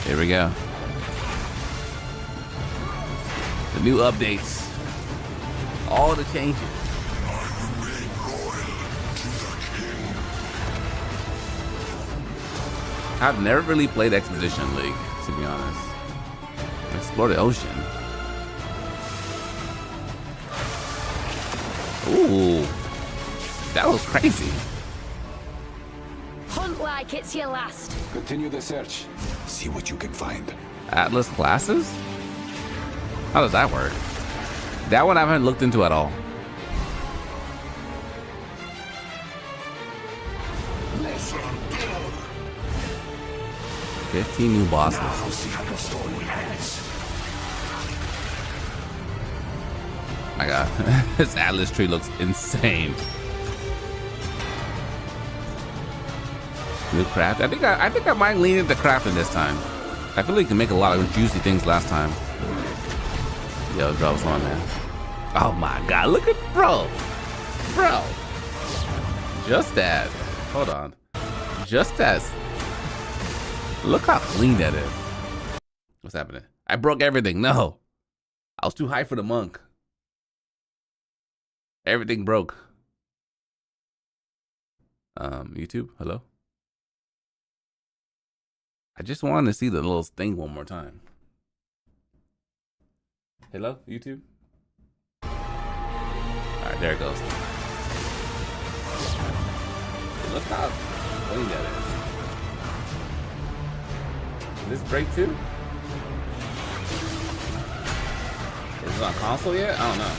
Here we go. The new updates. All the changes. I've never really played Expedition League, to be honest. Explore the ocean. Ooh, that was crazy. Hunt like it's your last. Continue the search. See what you can find. Atlas classes? How does that work? That one I haven't looked into at all. Los 15 new bosses. Now see how your story ends. My god, this Atlas tree looks insane. New craft. I think I might lean into crafting this time. I feel like you can make a lot of juicy things last time. Yo, drops on, man. Oh my god, look at bro. Just as. Hold on. Just as. Look how clean that is. What's happening? I broke everything. No. I was too high for the monk. Everything broke. YouTube, hello? I just wanted to see the little thing one more time. Hello, YouTube? Alright, there it goes. Look how clean that is. Did this break too? Is it on console yet? I don't know.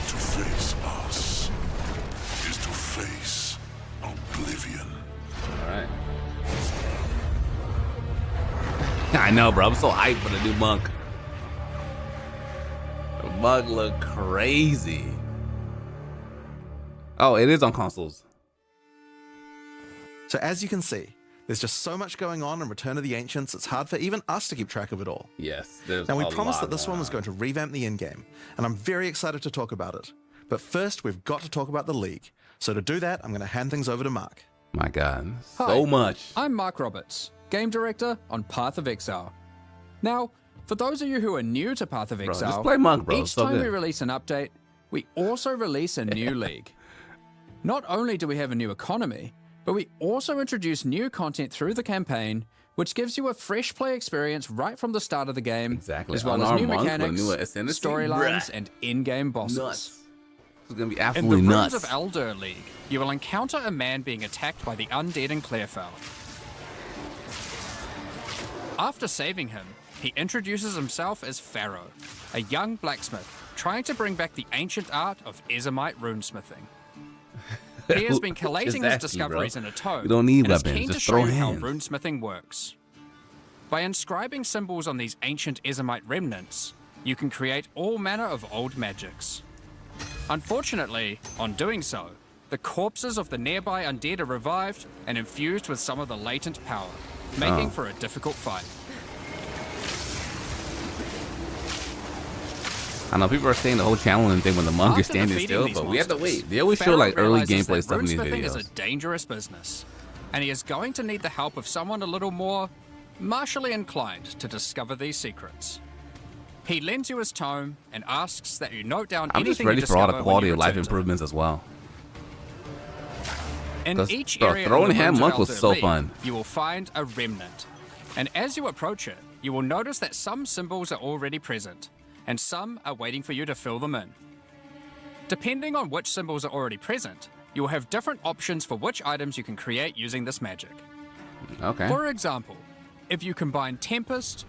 To face us is to face oblivion. Alright. I know, bro. I'm so hyped for the new monk. The monk look crazy. Oh, it is on consoles. So as you can see, there's just so much going on in Return of the Ancients, it's hard for even us to keep track of it all. Yes, there's Now we a promised lot that this one was going to revamp the endgame, and I'm very excited to talk about it. But first, we've got to talk about the League. So to do that, I'm going to hand things over to Mark. My God, Hi, so much. I'm Mark Roberts, Game Director on Path of Exile. Now, for those of you who are new to Path of Bro, Exile, just play Monk, bro. each It's so time we good. release an update, we also release a new league. Not only do we have a new economy, but we also introduce new content through the campaign, which gives you a fresh play experience right from the start of the game, Exactly. as well On as our new monk with mechanics, new ascendancy? storylines, Bruh. and in-game bosses. Nuts. It's gonna be In the absolutely Runes nuts. of Elder League, you will encounter a man being attacked by the undead in Clearfell. After saving him, he introduces himself as Pharaoh, a young blacksmith trying to bring back the ancient art of Ezomite runesmithing. He has been collating his Just asking, bro. discoveries in a tome You don't need and is weapons, keen to just show throw you how hands. runesmithing works. By inscribing symbols on these ancient Ezomite remnants, you can create all manner of old magics. Unfortunately, on doing so, the corpses of the nearby undead are revived and infused with some of the latent power, making for a difficult fight. I know people are saying the whole challenge thing when the monk is After standing defeating still, these but we have to monsters, wait. They always show Pharaoh like early realizes gameplay that stuff in these runesmithing is videos. a dangerous business, and he is going to need the help of someone a little more martially inclined to discover these secrets. He lends you his tome and asks that you note down I'm just anything ready you for all discover the when quality you of life return to them. improvements as well. In 'Cause, each bro, area throwing of the hand Runes of monk was Elder so League, fun. you will find a remnant. And as you approach it, you will notice that some symbols are already present, and some are waiting for you to fill them in. Depending on which symbols are already present, you will have different options for which items you can create using this magic. Okay. For example, if you combine Tempest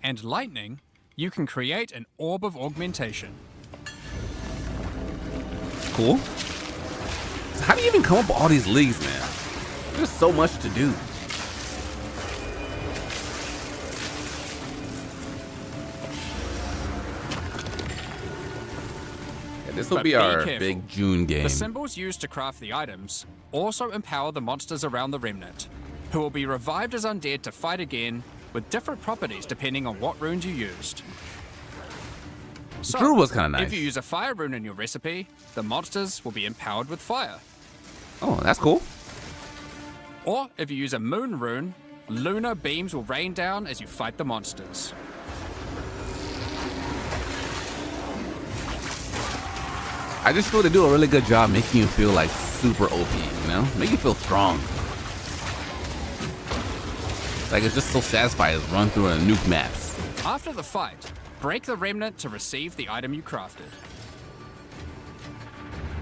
and Lightning, you can create an Orb of Augmentation. Cool. So how do you even come up with all these leagues, man? There's so much to do. Yeah, this will But be be our careful. big June game. The symbols used to craft the items also empower the monsters around the remnant, who will be revived as undead to fight again with different properties depending on what runes you used. So, Drew was kinda nice. If you use a fire rune in your recipe, the monsters will be empowered with fire. Oh, that's cool. Or if you use a moon rune, lunar beams will rain down as you fight the monsters. I just feel they do a really good job making you feel like super OP, you know? Make you feel strong. Like it's just so satisfying to run through and nuke maps. After the fight, break the remnant to receive the item you crafted.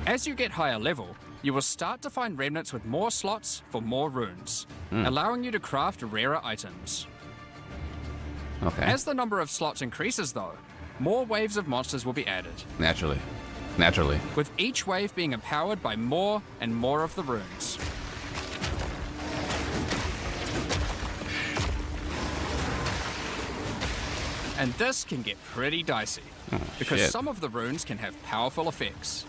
As you get higher level, you will start to find remnants with more slots for more runes, allowing you to craft rarer items. Okay. As the number of slots increases though, more waves of monsters will be added, Naturally. Naturally. with each wave being empowered by more and more of the runes. And this can get pretty dicey, because shit. some of the runes can have powerful effects.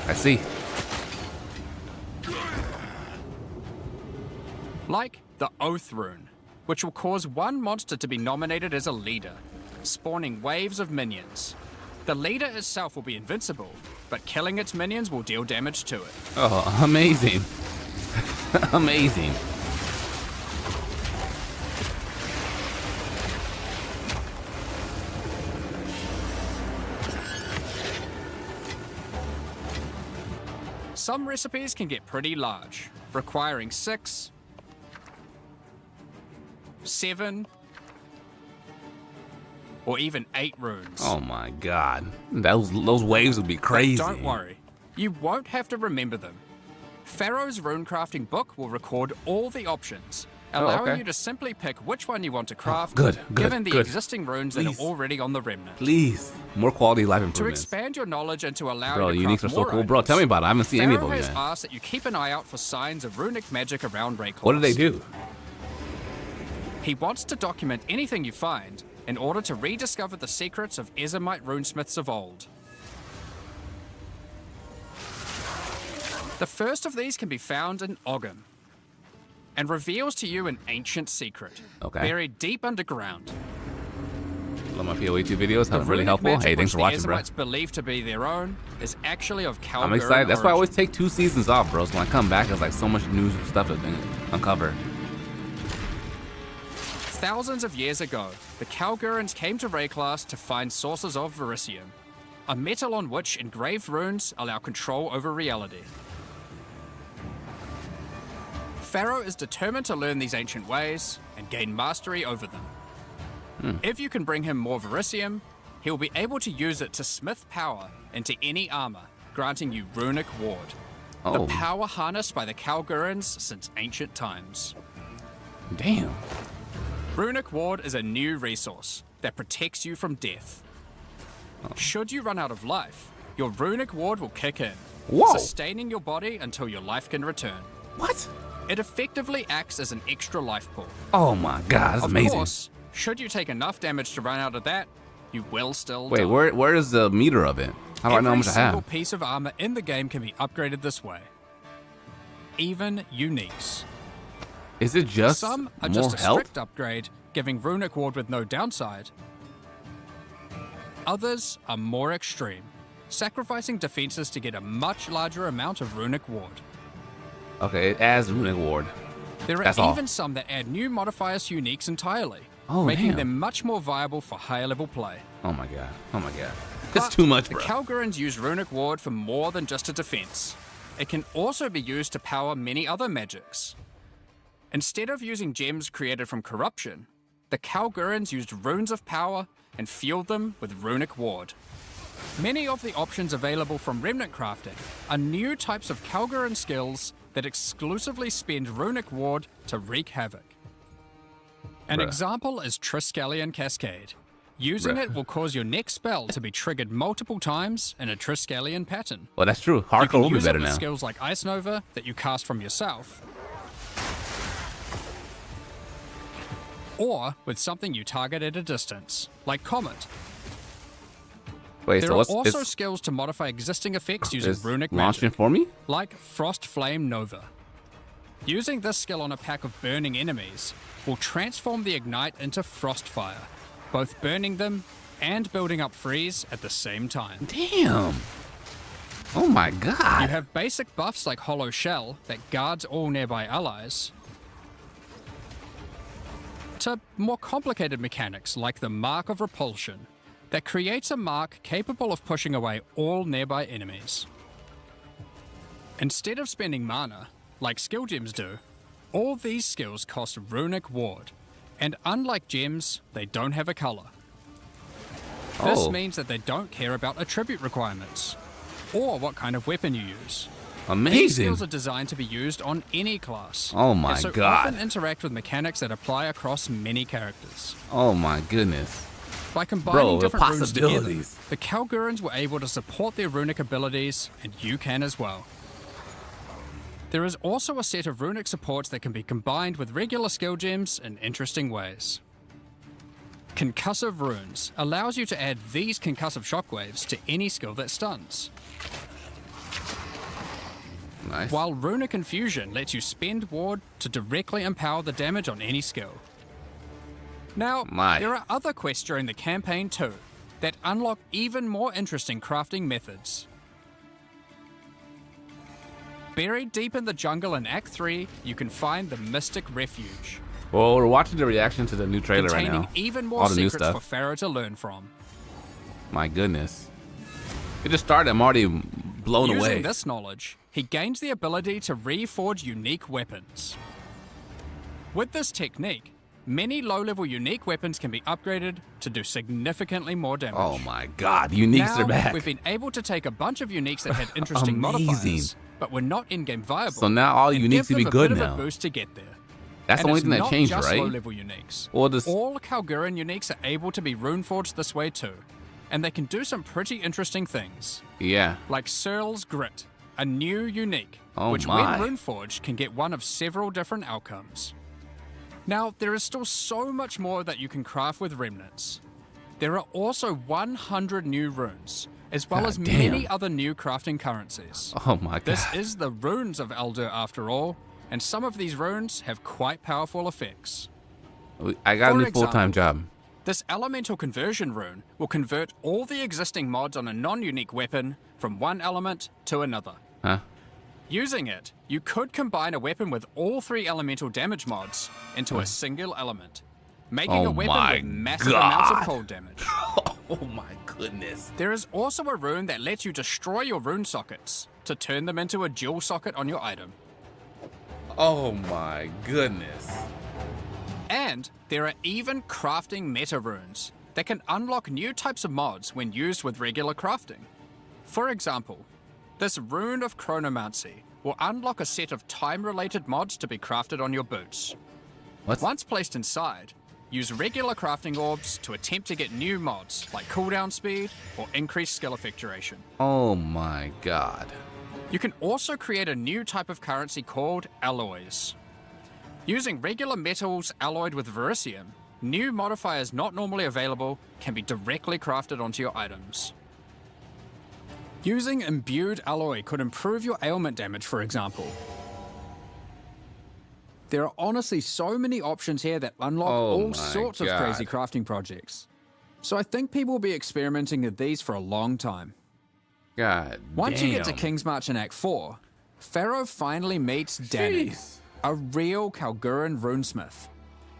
I see. Like the Oath rune, which will cause one monster to be nominated as a leader, spawning waves of minions. The leader itself will be invincible, but killing its minions will deal damage to it. Oh, amazing. Amazing. Some recipes can get pretty large, requiring 6, 7, or even 8 runes. Oh my god. Those waves would be But crazy. don't worry, you won't have to remember them. Pharaoh's runecrafting book will record all the options, allowing okay. you to simply pick which one you want to craft, good, given the good. existing runes that Please. are already on the remnant. Please. More quality life To improvements. expand your knowledge and to allow Bro, you to uniques craft are so more cool. Bro, tell me about it. I haven't seen any of Pharaoh them has yet. asked that you keep an eye out for signs of runic magic around Rayclaws. What do they do? He wants to document anything you find in order to rediscover the secrets of Ezemite runesmiths of old. The first of these can be found in Ogham, and reveals to you an ancient secret, Okay. buried deep underground. Love my PoE2 videos. The Really runic helpful. magic Hey, thanks for which watching, the bro. Ezemites believe to be their own is actually of Calgary. I'm excited. That's why I always take 2 seasons off, bro. So when I come back, there's like so much new stuff to uncover. Thousands of years ago, the Calgurans came to Rayclaws to find sources of verisium, a metal on which engraved runes allow control over reality. Pharaoh is determined to learn these ancient ways and gain mastery over them. If you can bring him more verisium, he will be able to use it to smith power into any armor, granting you Runic Ward, the Oh, power harnessed by the Calgurans since ancient times. damn. Runic Ward is a new resource that protects you from death. Should you run out of life, your Runic Ward will kick in, Whoa. sustaining your body until your life can return. What? It effectively acts as an extra life pool. Oh my god, that's Of amazing. course, should you take enough damage to run out of that, you will still Wait, die. where is the meter of it? How do I know how much I Every single have? piece of armor in the game can be upgraded this way. Even uniques. Is it just Some are more just a health? strict upgrade, giving Runic Ward with no downside. Others are more extreme, sacrificing defenses to get a much larger amount of Runic Ward. Okay, it adds Runic Ward. There are That's all. even some that add new modifiers to uniques entirely, Oh, making damn. them much more viable for higher level play. Oh my god. Oh my god. It's But too much, the bro. Calgurans use Runic Ward for more than just a defense. It can also be used to power many other magics. Instead of using gems created from corruption, the Calgurans used runes of power and fueled them with Runic Ward. Many of the options available from Remnant crafting are new types of Calguran skills that exclusively spend Runic Ward to wreak havoc. An Bruh. example is Triskelion Cascade. Using Bruh. it will cause your next spell to be triggered multiple times in a Triskelion pattern. Well, that's true. You Hardcore can will be use better it with now. skills like Ice Nova that you cast from yourself, or with something you target at a distance, like Comet. Wait, There so are what's also it's, skills to modify existing effects using it's Runic launching magic, for me? like Frost Flame Nova. Using this skill on a pack of burning enemies will transform the Ignite into Frostfire, both burning them and building up freeze at the same time. Damn. Oh my You god. have basic buffs like Hollow Shell that guards all nearby allies, to more complicated mechanics like the Mark of Repulsion that creates a mark capable of pushing away all nearby enemies. Instead of spending mana, like skill gems do, all these skills cost Runic Ward, and unlike gems, they don't have a color. This Oh. means that they don't care about attribute requirements, or what kind of weapon you use. These Amazing. skills are designed to be used on any class. Oh my and so God. often interact with mechanics that apply across many characters. Oh my goodness. By combining Bro, the different runes together, possibilities. the Kalgurans were able to support their runic abilities, and you can as well. There is also a set of runic supports that can be combined with regular skill gems in interesting ways. Concussive Runes allows you to add these concussive shockwaves to any skill that stuns, Nice. while Runic Infusion lets you spend ward to directly empower the damage on any skill. Now, My. there are other quests during the campaign too that unlock even more interesting crafting methods. Buried deep in the jungle in Act 3, you can find the Mystic Refuge, Well, we're watching the reaction to the new trailer right containing now. even more All the new secrets stuff. for Pharaoh to learn from. My goodness. It just started. I'm already blown Using away. this knowledge, he gains the ability to reforge unique weapons. With this technique, many low-level unique weapons can be upgraded to do significantly more damage. Oh my god. Uniques Now, are back. we've been able to take a bunch of uniques that had interesting Amazing. modifiers, but were not in-game viable. So now all and uniques give can be them a good bit now. Of a boost to get there. That's And the only it's thing that not changed, just right? low-level uniques. Well, this. All Kalguran uniques are able to be runeforged this way too, and they can do some pretty interesting things, Yeah. like Searle's Grit, a new unique, Oh which my. when runeforged can get one of several different outcomes. Now, there is still so much more that you can craft with remnants. There are also 100 new runes, as well God as damn. many other new crafting currencies. Oh my god. This is the runes of Eldur after all, and some of these runes have quite powerful effects. I got a For new full-time job. This elemental conversion rune will convert all the existing mods on a non-unique weapon from one element to another. Huh? Using it, you could combine a weapon with all 3 elemental damage mods into a single element, making Oh a weapon my with massive amounts of God. cold damage. Oh my goodness. There is also a rune that lets you destroy your rune sockets to turn them into a dual socket on your item. Oh my goodness. And there are even crafting meta runes that can unlock new types of mods when used with regular crafting. For example, this Rune of Chronomancy will unlock a set of time-related mods to be crafted on your boots. What? Once placed inside, use regular crafting orbs to attempt to get new mods like cooldown speed or increased skill effectuation. Oh my god. You can also create a new type of currency called alloys. Using regular metals alloyed with verisium, new modifiers not normally available can be directly crafted onto your items. Using imbued alloy could improve your ailment damage, for example. There are honestly so many options here that unlock Oh all my sorts of crazy God. crafting projects. So I think people will be experimenting with these for a long time. God Once you get to damn. King's March in Act 4, Pharaoh finally meets Danik, Jeez. a real Kalguran runesmith.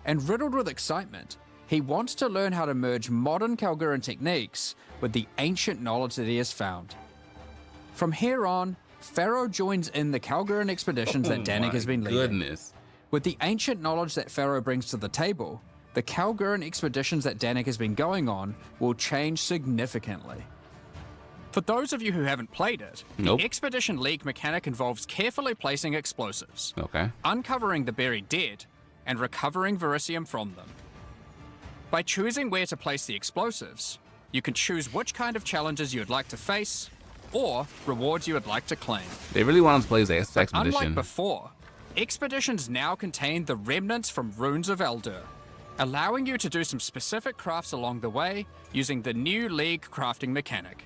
And riddled with excitement, he wants to learn how to merge modern Kalguran techniques with the ancient knowledge that he has found. From here on, Pharaoh joins in the Kalguran expeditions that Danik has been leading. Goodness. With the ancient knowledge that Pharaoh brings to the table, the Kalguran expeditions that Danik has been going on will change significantly. For those of you who haven't played it, Nope. the Expedition League mechanic involves carefully placing explosives, Okay. uncovering the buried dead, and recovering verisium from them. By choosing where to place the explosives, you can choose which kind of challenges you'd like to face, or rewards you would like to claim. They really want us to play this expedition. Unlike before, expeditions now contain the remnants from Runes of Eldur, allowing you to do some specific crafts along the way using the new League crafting mechanic.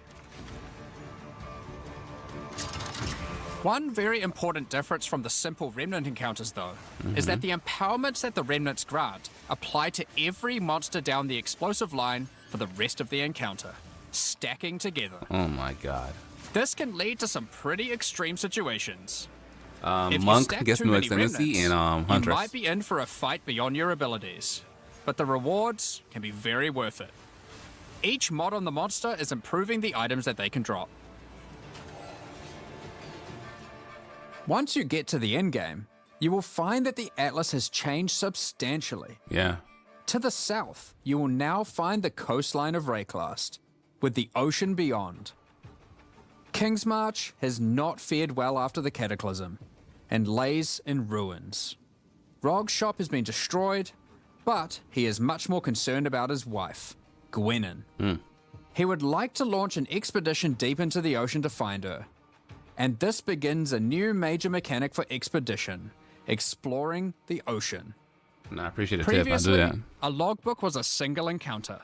One very important difference from the simple remnant encounters, though, is that the empowerments that the remnants grant apply to every monster down the explosive line for the rest of the encounter, stacking together. Oh my god. This can lead to some pretty extreme situations. If you Monk stack gets too new many ascendancy remnants, and you Huntress. might be in for a fight beyond your abilities, but the rewards can be very worth it. Each mod on the monster is improving the items that they can drop. Once you get to the endgame, you will find that the Atlas has changed substantially. Yeah. To the south, you will now find the coastline of Rayclast, with the ocean beyond. Kingsmarch has not fared well after the Cataclysm, and lays in ruins. Rog's shop has been destroyed, but he is much more concerned about his wife, Gwenyn. He would like to launch an expedition deep into the ocean to find her. And this begins a new major mechanic for expedition, exploring the ocean. No, I appreciate the tip. I'll do Previously, that. a logbook was a single encounter.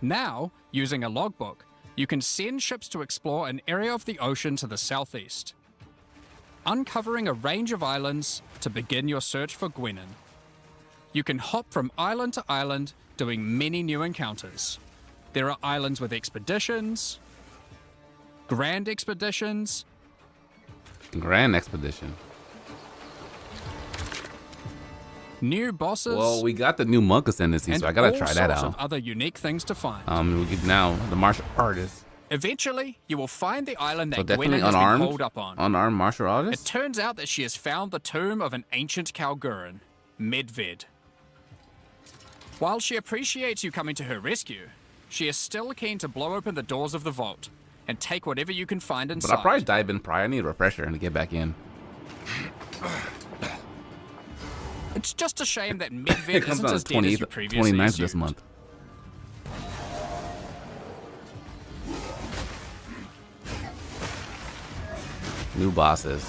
Now, using a logbook, you can send ships to explore an area of the ocean to the southeast, uncovering a range of islands to begin your search for Gwenyn. You can hop from island to island, doing many new encounters. There are islands with expeditions, grand expeditions, Grand expedition. new bosses, Well, we got the new monk ascendancy, and so I gotta all try that sorts out. of other unique things to find. We get now the martial artist. Eventually, you will find the island So that definitely Gwenyn has been unarmed. holed up on. Unarmed martial It artist. turns out that she has found the tomb of an ancient Kalguran, Medved. While she appreciates you coming to her rescue, she is still keen to blow open the doors of the vault and take whatever you can find But inside. I'll probably dive in prior. I need a refresher to get back in. It's just a shame that Medved It comes isn't out as the dead as 20th, you previously 29th of this assumed. month. New bosses.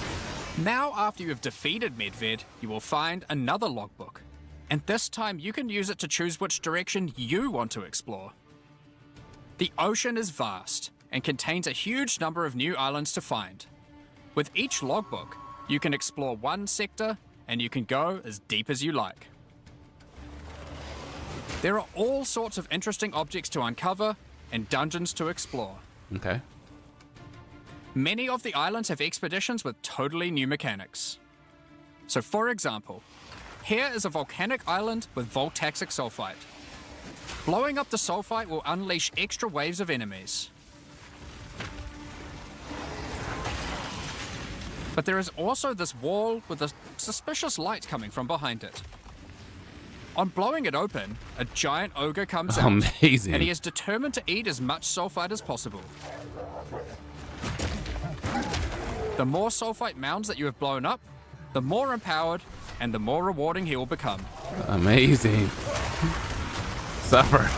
Now, after you have defeated Medved, you will find another logbook. And this time, you can use it to choose which direction you want to explore. The ocean is vast and contains a huge number of new islands to find. With each logbook, you can explore one sector and you can go as deep as you like. There are all sorts of interesting objects to uncover and dungeons to explore. Okay. Many of the islands have expeditions with totally new mechanics. So for example, here is a volcanic island with voltaxic sulfite. Blowing up the sulfite will unleash extra waves of enemies. But there is also this wall with a suspicious light coming from behind it. On blowing it open, a giant ogre comes out, Amazing. and he is determined to eat as much sulfite as possible. The more sulfite mounds that you have blown up, the more empowered and the more rewarding he will become. Amazing. Suffer.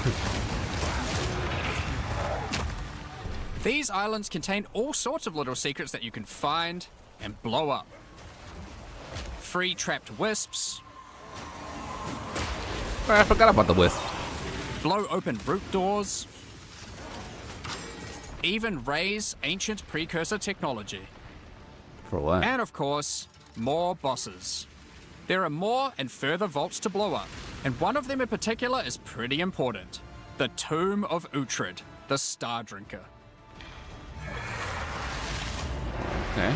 These islands contain all sorts of little secrets that you can find and blow up. Free trapped wisps, I forgot about the wisp. blow open root doors, even raise ancient precursor technology. For what? And of course, more bosses. There are more and further vaults to blow up, and one of them in particular is pretty important. The Tomb of Uhtred, the Star Drinker. Okay.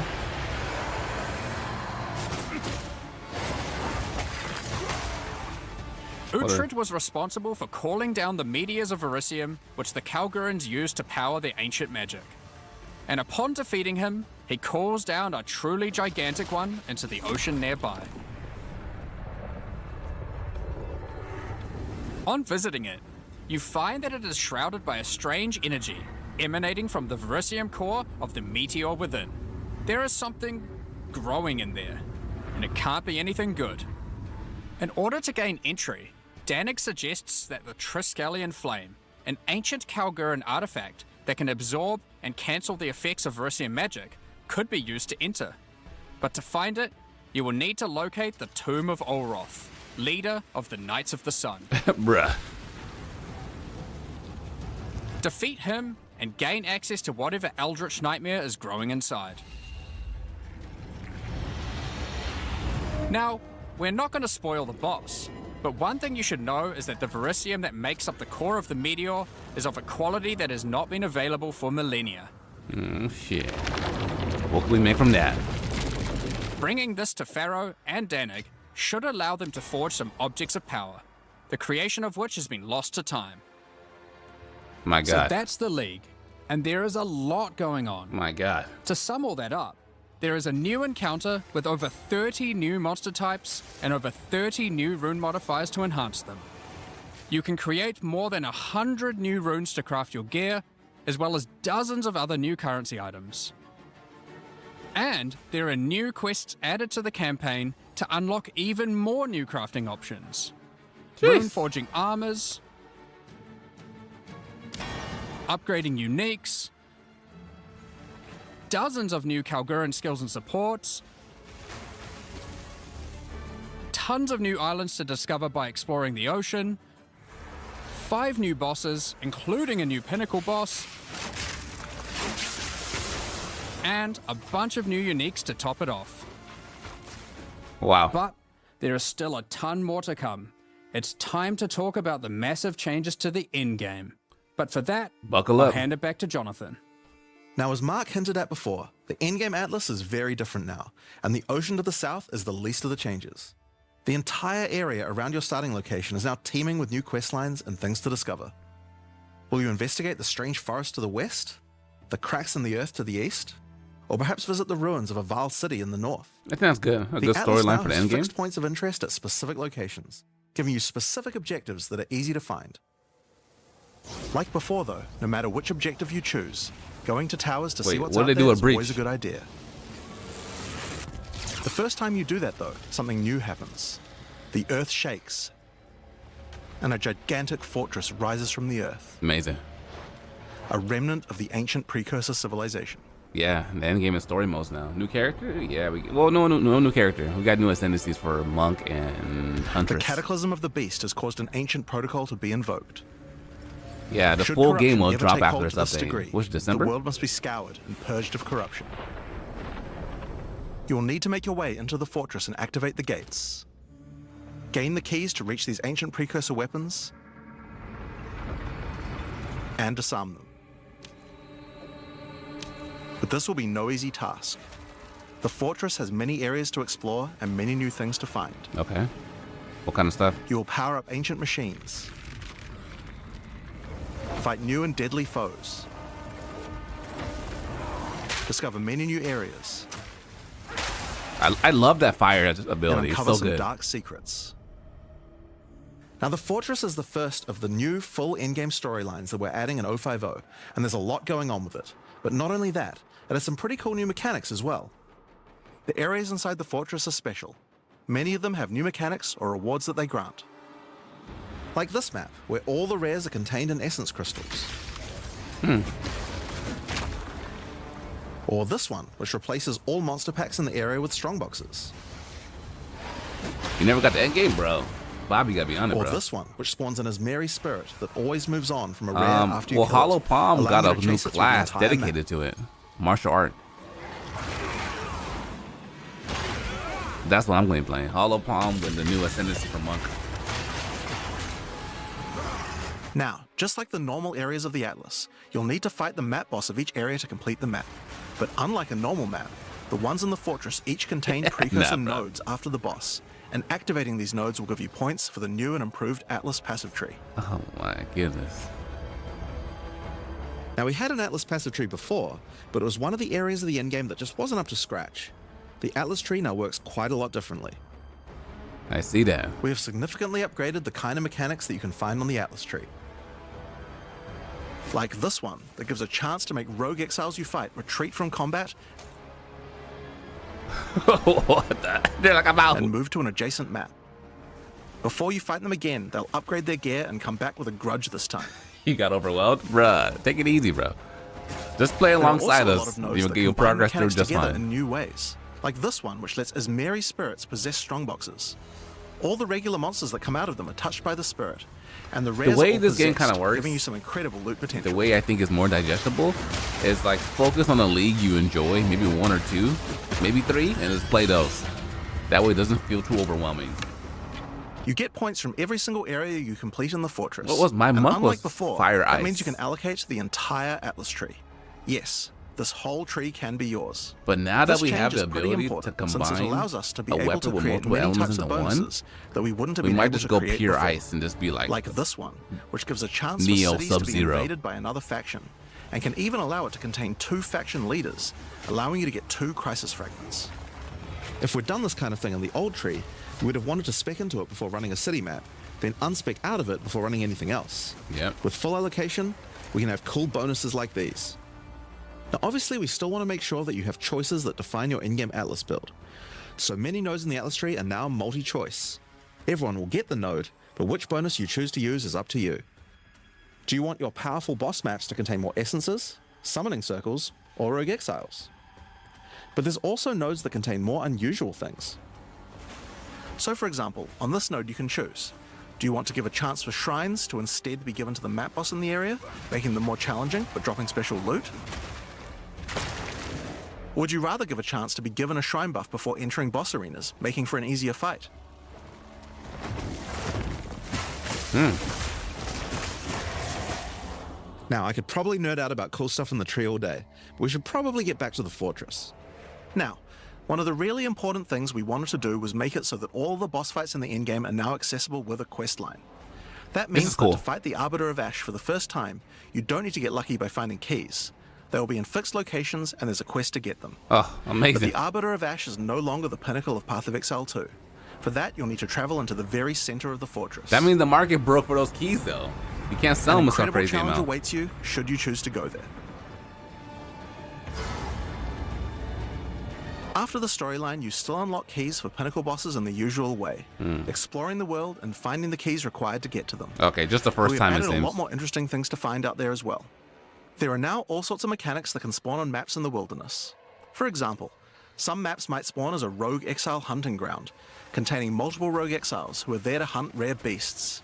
Uhtred was responsible for calling down the meteors of Elysium, which the Kalgurans used to power their ancient magic. And upon defeating him, he calls down a truly gigantic one into the ocean nearby. On visiting it, you find that it is shrouded by a strange energy emanating from the Verisium core of the meteor within. There is something growing in there, and it can't be anything good. In order to gain entry, Danik suggests that the Triskelion Flame, an ancient Kalguran artifact that can absorb and cancel the effects of Verisium magic, could be used to enter. But to find it, you will need to locate the Tomb of Olroth, leader of the Knights of the Sun. Bruh. Defeat him and gain access to whatever eldritch nightmare is growing inside. Now, we're not going to spoil the boss, But one thing you should know is that the vericium that makes up the core of the meteor is of a quality that has not been available for millennia. Shit. What can we make from that? Bringing this to Pharaoh and Danig should allow them to forge some objects of power, the creation of which has been lost to time. My So God. that's the League, and there is a lot going on. My God. To sum all that up, there is a new encounter with over 30 new monster types and over 30 new rune modifiers to enhance them. You can create more than 100 new runes to craft your gear, as well as dozens of other new currency items. And there are new quests added to the campaign to unlock even more new crafting options. Rune forging armors, upgrading uniques, dozens of new Kalguran skills and supports, tons of new islands to discover by exploring the ocean, 5 new bosses, including a new pinnacle boss, and a bunch of new uniques to top it off. Wow. But there is still a ton more to come. It's time to talk about the massive changes to the endgame. But for that, Buckle I'll up. hand it back to Jonathan. Now, as Mark hinted at before, the endgame atlas is very different now, and the ocean to the south is the least of the changes. The entire area around your starting location is now teeming with new questlines and things to discover. Will you investigate the strange forest to the west? The cracks in the earth to the east? Or perhaps visit the ruins of a Val city in the north? I think that's good. A The good atlas storyline now for the has endgame. fixed points of interest at specific locations, giving you specific objectives that are easy to find. Like before though, no matter which objective you choose, going to towers to see Wait, what's what out did they there do is at Breach? always a good idea. The first time you do that though, something new happens. The earth shakes, and a gigantic fortress rises from the earth, Amazing. a remnant of the ancient precursor civilization. Yeah, the endgame is story modes now. New character? Yeah, no new character. We got new ascendancies for Monk and The Huntress. cataclysm of the beast has caused an ancient protocol to be invoked. Yeah, the Should full game corruption will ever drop take after hold this to this update. degree, Which, December? The world must be scoured and purged of corruption. You will need to make your way into the fortress and activate the gates. Gain the keys to reach these ancient precursor weapons and disarm them. But this will be no easy task. The fortress has many areas to explore and many new things to find. Okay. What kind of stuff? You will power up ancient machines, fight new and deadly foes, discover many new areas, I love that fire and ability. It's uncover so some good. dark secrets. Now, the Fortress is the first of the new full endgame storylines that we're adding in 050, and there's a lot going on with it. But not only that, it has some pretty cool new mechanics as well. The areas inside the Fortress are special. Many of them have new mechanics or rewards that they grant. Like this map, where all the rares are contained in essence crystals. Or this one, which replaces all monster packs in the area with strongboxes. You never got the endgame, bro. Bobby gotta be on it, Or bro. this one, which spawns in his merry spirit that always moves on from a rare after you Well, kill Hollow it, Palm allowing got you a to new chase it through the class entire map. dedicated to it. Martial art. That's what I'm going to be playing. Hollow Palm with the new ascendancy for Monk. Now, just like the normal areas of the Atlas, you'll need to fight the map boss of each area to complete the map. But unlike a normal map, the ones in the fortress each contain precursor Nah, bro. nodes after the boss, and activating these nodes will give you points for the new and improved Atlas passive tree. Oh my goodness. Now, we had an Atlas passive tree before, but it was one of the areas of the endgame that just wasn't up to scratch. The Atlas tree now works quite a lot differently. I see that. We have significantly upgraded the kind of mechanics that you can find on the Atlas tree. Like this one, that gives a chance to make rogue exiles you fight retreat from combat What the? They're like, I'm out. and move to an adjacent map. Before you fight them again, they'll upgrade their gear and come back with a grudge this time. You got overwhelmed? Bruh, take it easy, bro. Just play There are alongside also a lot us. of nodes that You'll combine progress through mechanics just together fine. in new ways. Like this one, which lets Ismeri spirits possess strongboxes. All the regular monsters that come out of them are touched by the spirit, and the rares way are all this game possessed, kinda works, giving you some incredible loot potential. The way I think is more digestible is like focus on a league you enjoy, maybe 1 or 2, maybe 3, and just play those. That way it doesn't feel too overwhelming. You get points from every single area you complete in the fortress. What was my and monk unlike was before, fire that ice. means you can allocate the entire Atlas tree. Yes, this whole tree can be yours. But now that This we change have is the pretty ability to important, since it combine allows us to be a able weapon to with create multiple many elements types of into one, bonuses that we wouldn't have we been might able just to go create pure before. ice and just be like This one, which gives a chance Neo for cities to be Sub-Zero. invaded by another faction, and can even allow it to contain 2 faction leaders, allowing you to get 2 crisis fragments. If we'd done this kind of thing in the old tree, we would have wanted to spec into it before running a city map, then unspec out of it before running anything else. Yep. With full allocation, we can have cool bonuses like these. Now obviously we still want to make sure that you have choices that define your in-game Atlas build. So many nodes in the Atlas tree are now multi-choice. Everyone will get the node, but which bonus you choose to use is up to you. Do you want your powerful boss maps to contain more essences, summoning circles, or rogue exiles? But there's also nodes that contain more unusual things. So for example, on this node you can choose. Do you want to give a chance for shrines to instead be given to the map boss in the area, making them more challenging but dropping special loot? Or would you rather give a chance to be given a shrine buff before entering boss arenas, making for an easier fight? Now, I could probably nerd out about cool stuff in the tree all day, but we should probably get back to the fortress. Now, one of the really important things we wanted to do was make it so that all the boss fights in the endgame are now accessible with a quest line. That This means is cool. that to fight the Arbiter of Ash for the first time, you don't need to get lucky by finding keys. They will be in fixed locations and there's a quest to get them. oh, But amazing. the Arbiter of Ash is no longer the pinnacle of Path of Exile 2. For that, you'll need to travel into the very center of the fortress. That means the market broke for those keys though. You can't sell An them with some incredible crazy challenge amount. awaits you should you choose to go there. After the storyline, you still unlock keys for pinnacle bosses in the usual way, exploring the world and finding the keys required to get to them. Okay, just the first We've time it added a seems. lot more interesting things to find out there as well. There are now all sorts of mechanics that can spawn on maps in the wilderness. For example, some maps might spawn as a rogue exile hunting ground, containing multiple rogue exiles who are there to hunt rare beasts.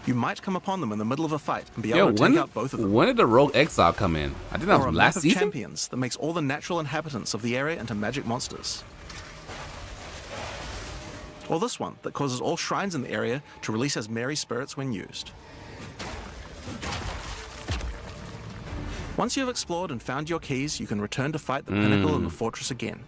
You might come upon them in the middle of a fight and be Yo, able to take out both of them. when did the Rogue Exile come in? I think that Or a was map last of season? champions that makes all the natural inhabitants of the area into magic monsters. Or this one that causes all shrines in the area to release as merry spirits when used. Once you have explored and found your keys, you can return to fight the pinnacle in the fortress again.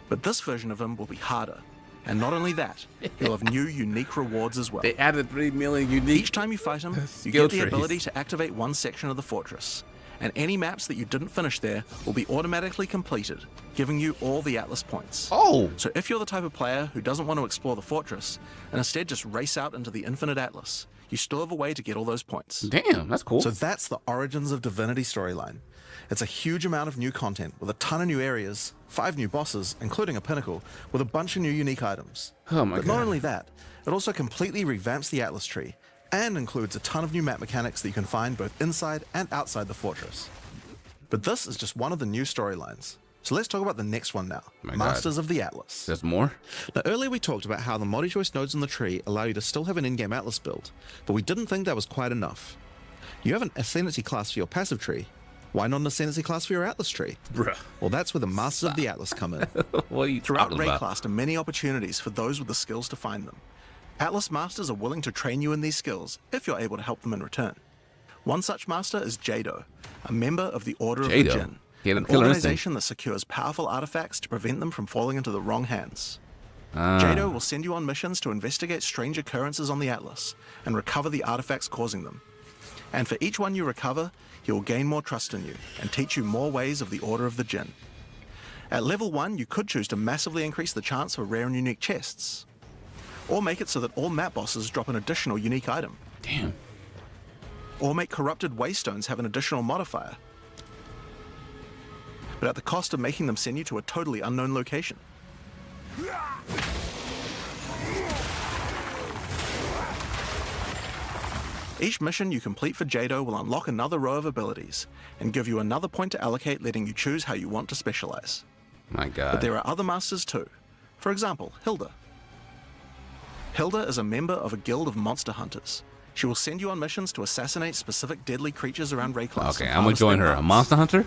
But this version of him will be harder. And not only that, he'll have new unique rewards as well. They added 3 million unique. Each time you fight him, you skill get the trees. ability to activate one section of the fortress. And any maps that you didn't finish there will be automatically completed, giving you all the Atlas points. Oh, So if you're the type of player who doesn't want to explore the fortress, and instead just race out into the infinite Atlas, you still have a way to get all those points. damn, that's cool. So that's the Origins of Divinity storyline. It's a huge amount of new content with a ton of new areas, 5 new bosses, including a pinnacle, with a bunch of new unique items. Oh my But God. not only that, it also completely revamps the Atlas tree and includes a ton of new map mechanics that you can find both inside and outside the fortress. But this is just one of the new storylines. So let's talk about the next one now, My God. Masters of the Atlas. There's more? Now, earlier we talked about how the multi-choice nodes in the tree allow you to still have an in-game Atlas build, but we didn't think that was quite enough. You have an ascendancy class for your passive tree. Why not an ascendancy class for your Atlas tree? Bruh. Well, that's where the Masters of the Atlas come in. What are you Throughout talking about? Rayclast are many opportunities for those with the skills to find them. Atlas Masters are willing to train you in these skills if you're able to help them in return. One such master is Jado, a member of the Order of the Jado? Jinn, He had a an killer organization that secures powerful artifacts to prevent them from falling into the wrong hands. Jado will send you on missions to investigate strange occurrences on the Atlas and recover the artifacts causing them. And for each one you recover, he will gain more trust in you and teach you more ways of the Order of the Jinn. At level 1, you could choose to massively increase the chance for rare and unique chests, or make it so that all map bosses drop an additional unique item, Damn. or make corrupted waystones have an additional modifier, but at the cost of making them send you to a totally unknown location. Each mission you complete for Jado will unlock another row of abilities and give you another point to allocate, letting you choose how you want to specialize. My God. But there are other masters too. For example, Hilda. Hilda is a member of a guild of monster hunters. She will send you on missions to assassinate specific deadly creatures around Rayclast. Okay, and I'm gonna harvest join their her. A parts. monster hunter?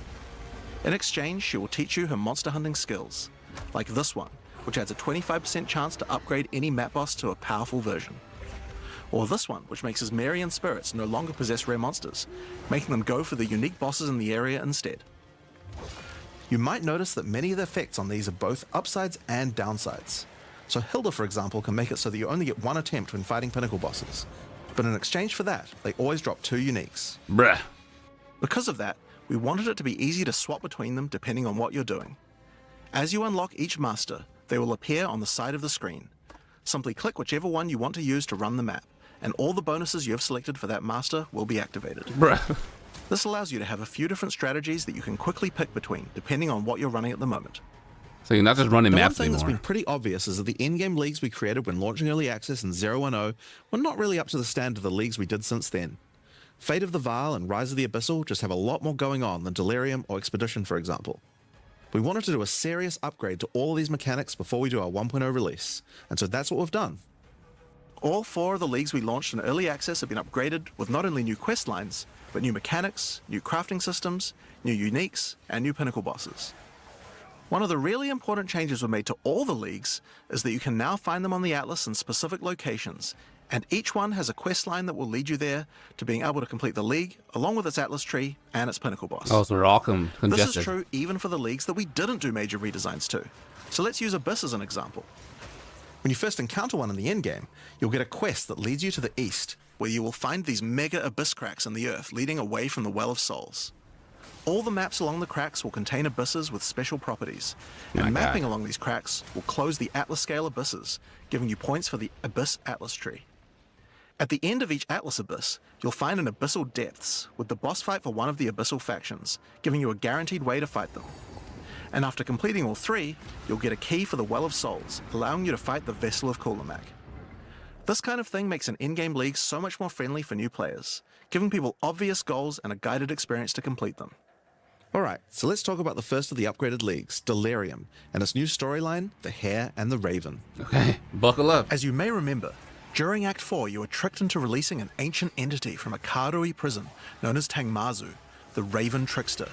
In exchange, she will teach you her monster hunting skills, like this one, which adds a 25% chance to upgrade any map boss to a powerful version. Or this one, which makes Mesmerian spirits no longer possess rare monsters, making them go for the unique bosses in the area instead. You might notice that many of the effects on these are both upsides and downsides. So Hilda, for example, can make it so that you only get one attempt when fighting pinnacle bosses. But in exchange for that, they always drop 2 uniques. Bruh. Because of that, we wanted it to be easy to swap between them depending on what you're doing. As you unlock each master, they will appear on the side of the screen. Simply click whichever one you want to use to run the map, and all the bonuses you have selected for that master will be activated. Bruh. This allows you to have a few different strategies that you can quickly pick between, depending on what you're running at the moment. So you're not just running The one maps thing anymore. that's been pretty obvious is that the in-game leagues we created when launching Early Access in 010 were not really up to the standard of the leagues we did since then. Fate of the Vile and Rise of the Abyssal just have a lot more going on than Delirium or Expedition, for example. We wanted to do a serious upgrade to all of these mechanics before we do our 1.0 release, and so that's what we've done. All 4 of the leagues we launched in Early Access have been upgraded with not only new quest lines, but new mechanics, new crafting systems, new uniques, and new pinnacle bosses. One of the really important changes we made to all the leagues is that you can now find them on the Atlas in specific locations, and each one has a quest line that will lead you there to being able to complete the league, along with its Atlas tree and its pinnacle boss. Oh, so we're all congested. This is true even for the leagues that we didn't do major redesigns to. So let's use Abyss as an example. When you first encounter one in the endgame, you'll get a quest that leads you to the east, where you will find these mega abyss cracks in the earth leading away from the Well of Souls. All the maps along the cracks will contain abysses with special properties, and mapping along these cracks will close the Atlas scale abysses, giving you points for the Abyss Atlas tree. At the end of each Atlas abyss, you'll find an Abyssal Depths, with the boss fight for one of the Abyssal factions, giving you a guaranteed way to fight them. And after completing all 3, you'll get a key for the Well of Souls, allowing you to fight the Vessel of Kulamak. This kind of thing makes an in-game league so much more friendly for new players, giving people obvious goals and a guided experience to complete them. Alright, so let's talk about the first of the upgraded leagues, Delirium, and its new storyline, The Hare and the Raven. Okay, buckle up. As you may remember, during Act 4 you were tricked into releasing an ancient entity from a Karui prison known as Tangmazu, the Raven Trickster.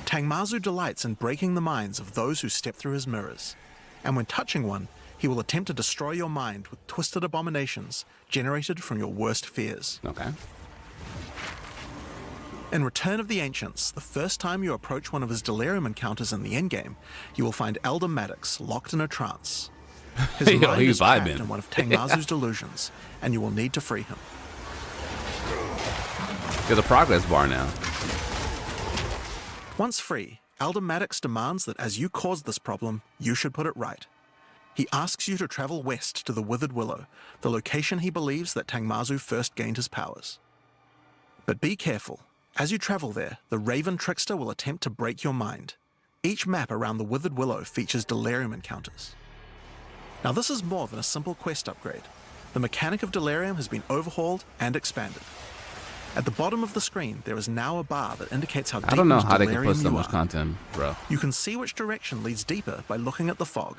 Tangmazu delights in breaking the minds of those who step through his mirrors, and when touching one, he will attempt to destroy your mind with twisted abominations generated from your worst fears. Okay. In Return of the Ancients, the first time you approach one of his Delirium encounters in the endgame, you will find Elder Maddox locked in a trance. His Yo, mind he's is trapped vibing. in one of Tangmazu's delusions, and you will need to free him. There's a progress bar now. Once free, Elder Maddox demands that as you caused this problem, you should put it right. He asks you to travel west to the Withered Willow, the location he believes that Tangmazu first gained his powers. But be careful. As you travel there, the Raven Trickster will attempt to break your mind. Each map around the Withered Willow features Delirium encounters. Now this is more than a simple quest upgrade. The mechanic of Delirium has been overhauled and expanded. At the bottom of the screen, there is now a bar that indicates how deep I don't know into how they can Delirium put so you much are. content, bro. You can see which direction leads deeper by looking at the fog,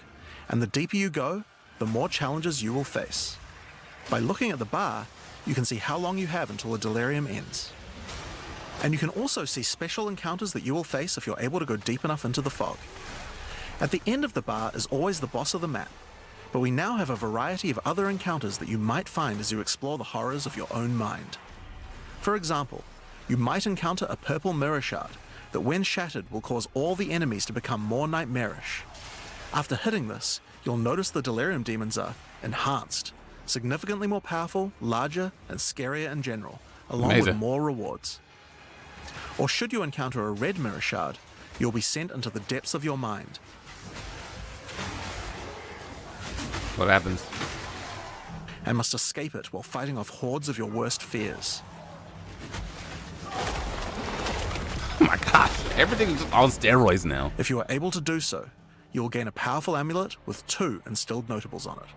and the deeper you go, the more challenges you will face. By looking at the bar, you can see how long you have until the Delirium ends. And you can also see special encounters that you will face if you're able to go deep enough into the fog. At the end of the bar is always the boss of the map, but we now have a variety of other encounters that you might find as you explore the horrors of your own mind. For example, you might encounter a purple mirror shard that when shattered will cause all the enemies to become more nightmarish. After hitting this, you'll notice the Delirium demons are enhanced, significantly more powerful, larger, and scarier in general, along with Amazing. more rewards. Or should you encounter a red mirror shard, you'll be sent into the depths of your mind. What happens? And must escape it while fighting off hordes of your worst fears. Oh my gosh, everything's on steroids now. If you are able to do so, you will gain a powerful amulet with 2 instilled notables on it.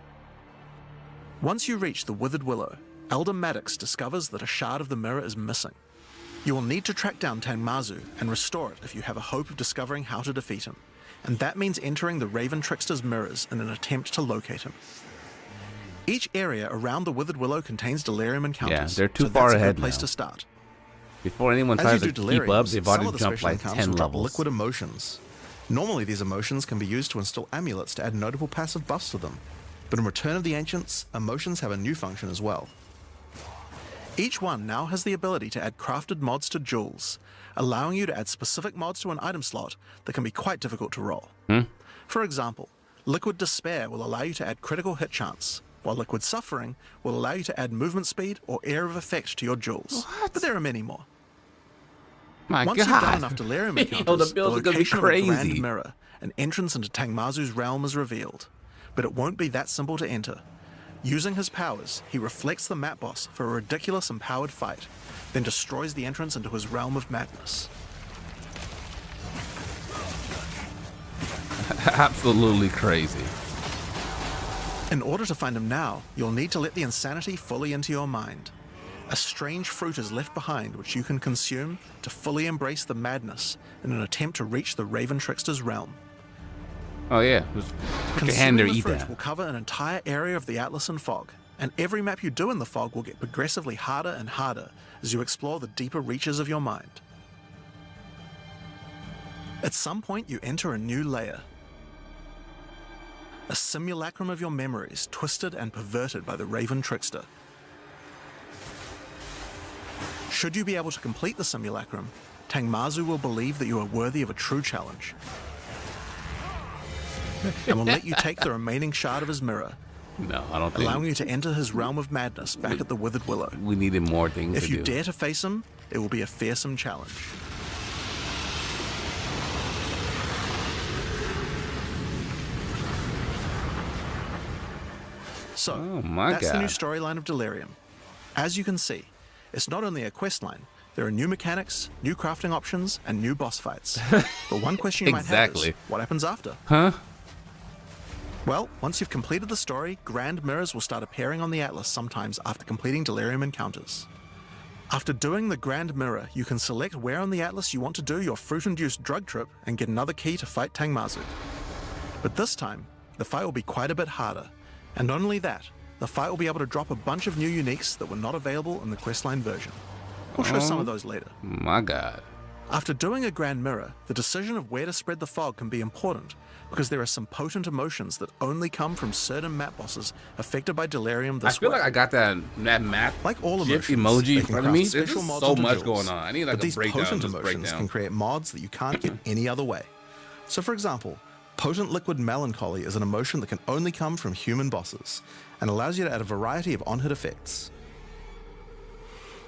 Once you reach the Withered Willow, Elder Maddox discovers that a shard of the mirror is missing. You will need to track down Tangmazu and restore it if you have a hope of discovering how to defeat him, and that means entering the Raven Trickster's mirrors in an attempt to locate him. Each area around the Withered Willow contains Delirium encounters, they're too so far that's a ahead good place now. to start. Before anyone As tries you to do keep Delirium, up, they've some already of the jumped special like encounters 10 will drop levels. liquid emotions. Normally these emotions can be used to instill amulets to add notable passive buffs to them. But in Return of the Ancients, emotions have a new function as well. Each one now has the ability to add crafted mods to jewels, allowing you to add specific mods to an item slot that can be quite difficult to roll. For example, Liquid Despair will allow you to add critical hit chance, while Liquid Suffering will allow you to add movement speed or Air of Effect to your jewels. But there are many more. My Once God. you've done enough Delirium Yo, encounters, the the builds are gonna be location of a Grand crazy. Mirror, an entrance into Tangmazu's realm is revealed. But it won't be that simple to enter. Using his powers, he reflects the map boss for a ridiculous empowered fight, then destroys the entrance into his realm of madness. Absolutely crazy. In order to find him now, you'll need to let the insanity fully into your mind. A strange fruit is left behind which you can consume to fully embrace the madness in an attempt to reach the Raven Trickster's realm. Oh yeah, just put your hand there, Consuming the eat fruit that. will cover an entire area of the Atlas and fog, and every map you do in the fog will get progressively harder and harder as you explore the deeper reaches of your mind. At some point, you enter a new layer. A simulacrum of your memories, twisted and perverted by the Raven Trickster. Should you be able to complete the simulacrum, Tangmazu will believe that you are worthy of a true challenge, and will let you take the remaining shard of his mirror, No, I don't think allowing you to enter his realm of madness back at the Withered Willow. we needed more things If to you do. dare to face him, it will be a fearsome challenge. So, Oh my that's the new God. storyline of Delirium. As you can see, it's not only a quest line, there are new mechanics, new crafting options, and new boss fights. But one question you might have Exactly. is, what happens after? Huh? Well, once you've completed the story, grand mirrors will start appearing on the Atlas sometimes after completing Delirium encounters. After doing the grand mirror, you can select where on the Atlas you want to do your fruit-induced drug trip and get another key to fight Tangmazu. But this time, the fight will be quite a bit harder. And not only that, the fight will be able to drop a bunch of new uniques that were not available in the questline version. We'll show some of those later. My God. After doing a grand mirror, the decision of where to spread the fog can be important, because there are some potent emotions that only come from certain map bosses affected by Delirium I this feel way. like I got that map Like all GIF emotions, emoji they in can front of craft me. There's special just mods so into much jewels. going on. I need like But a these breakdown. potent Just emotions breakdown. can create mods that you can't get any other way. So for example, potent liquid melancholy is an emotion that can only come from human bosses, and allows you to add a variety of on-hit effects.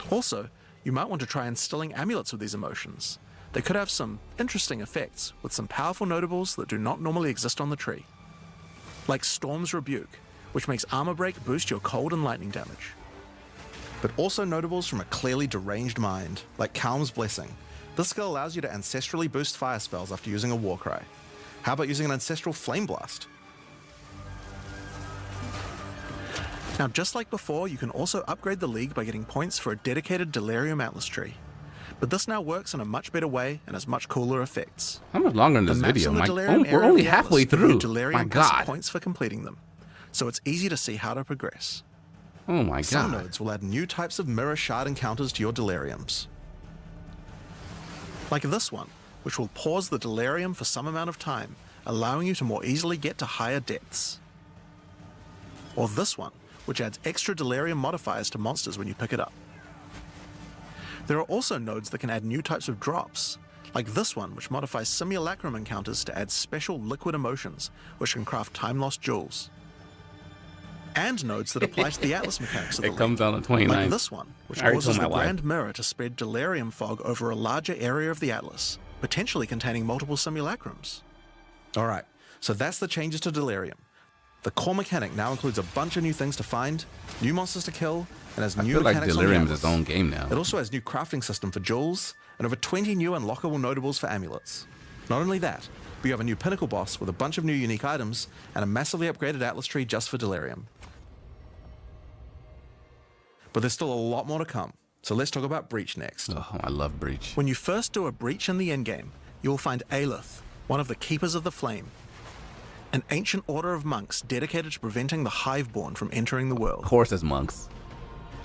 Also, you might want to try instilling amulets with these emotions. They could have some interesting effects, with some powerful notables that do not normally exist on the tree. Like Storm's Rebuke, which makes armor break boost your cold and lightning damage. But also notables from a clearly deranged mind, like Calm's Blessing. This skill allows you to ancestrally boost fire spells after using a Warcry. How about using an ancestral Flame Blast? Now, just like before, you can also upgrade the League by getting points for a dedicated Delirium Atlas tree. But this now works in a much better way and has much cooler effects. How much longer in The this maps video? in the Mike? Delirium We're area only of the halfway Atlas give you through. Delirium My plus God. points for completing them, so it's easy to see how to progress. Oh my Some God. nodes will add new types of mirror shard encounters to your Deliriums. Like this one, which will pause the Delirium for some amount of time, allowing you to more easily get to higher depths. Or this one, which adds extra Delirium modifiers to monsters when you pick it up. There are also nodes that can add new types of drops, like this one, which modifies Simulacrum encounters to add special liquid emotions, which can craft time-lost jewels. And nodes that apply to the Atlas mechanics of the It comes League, out on 29th. like this one, which I already causes told the my wife. Grand Mirror to spread Delirium fog over a larger area of the Atlas, potentially containing multiple simulacrums. Alright, so that's the changes to Delirium. The core mechanic now includes a bunch of new things to find, new monsters to kill, and has I new feel like mechanics Delirium on is the its Atlas. own game now. It also has new crafting system for jewels, and over 20 new unlockable notables for amulets. Not only that, but you have a new pinnacle boss with a bunch of new unique items, and a massively upgraded Atlas tree just for Delirium. But there's still a lot more to come, so let's talk about Breach next. Oh, I love Breach. When you first do a breach in the endgame, you will find Aelith, one of the Keepers of the Flame, an ancient order of monks dedicated to preventing the Hiveborn from entering the world. Of course, as monks.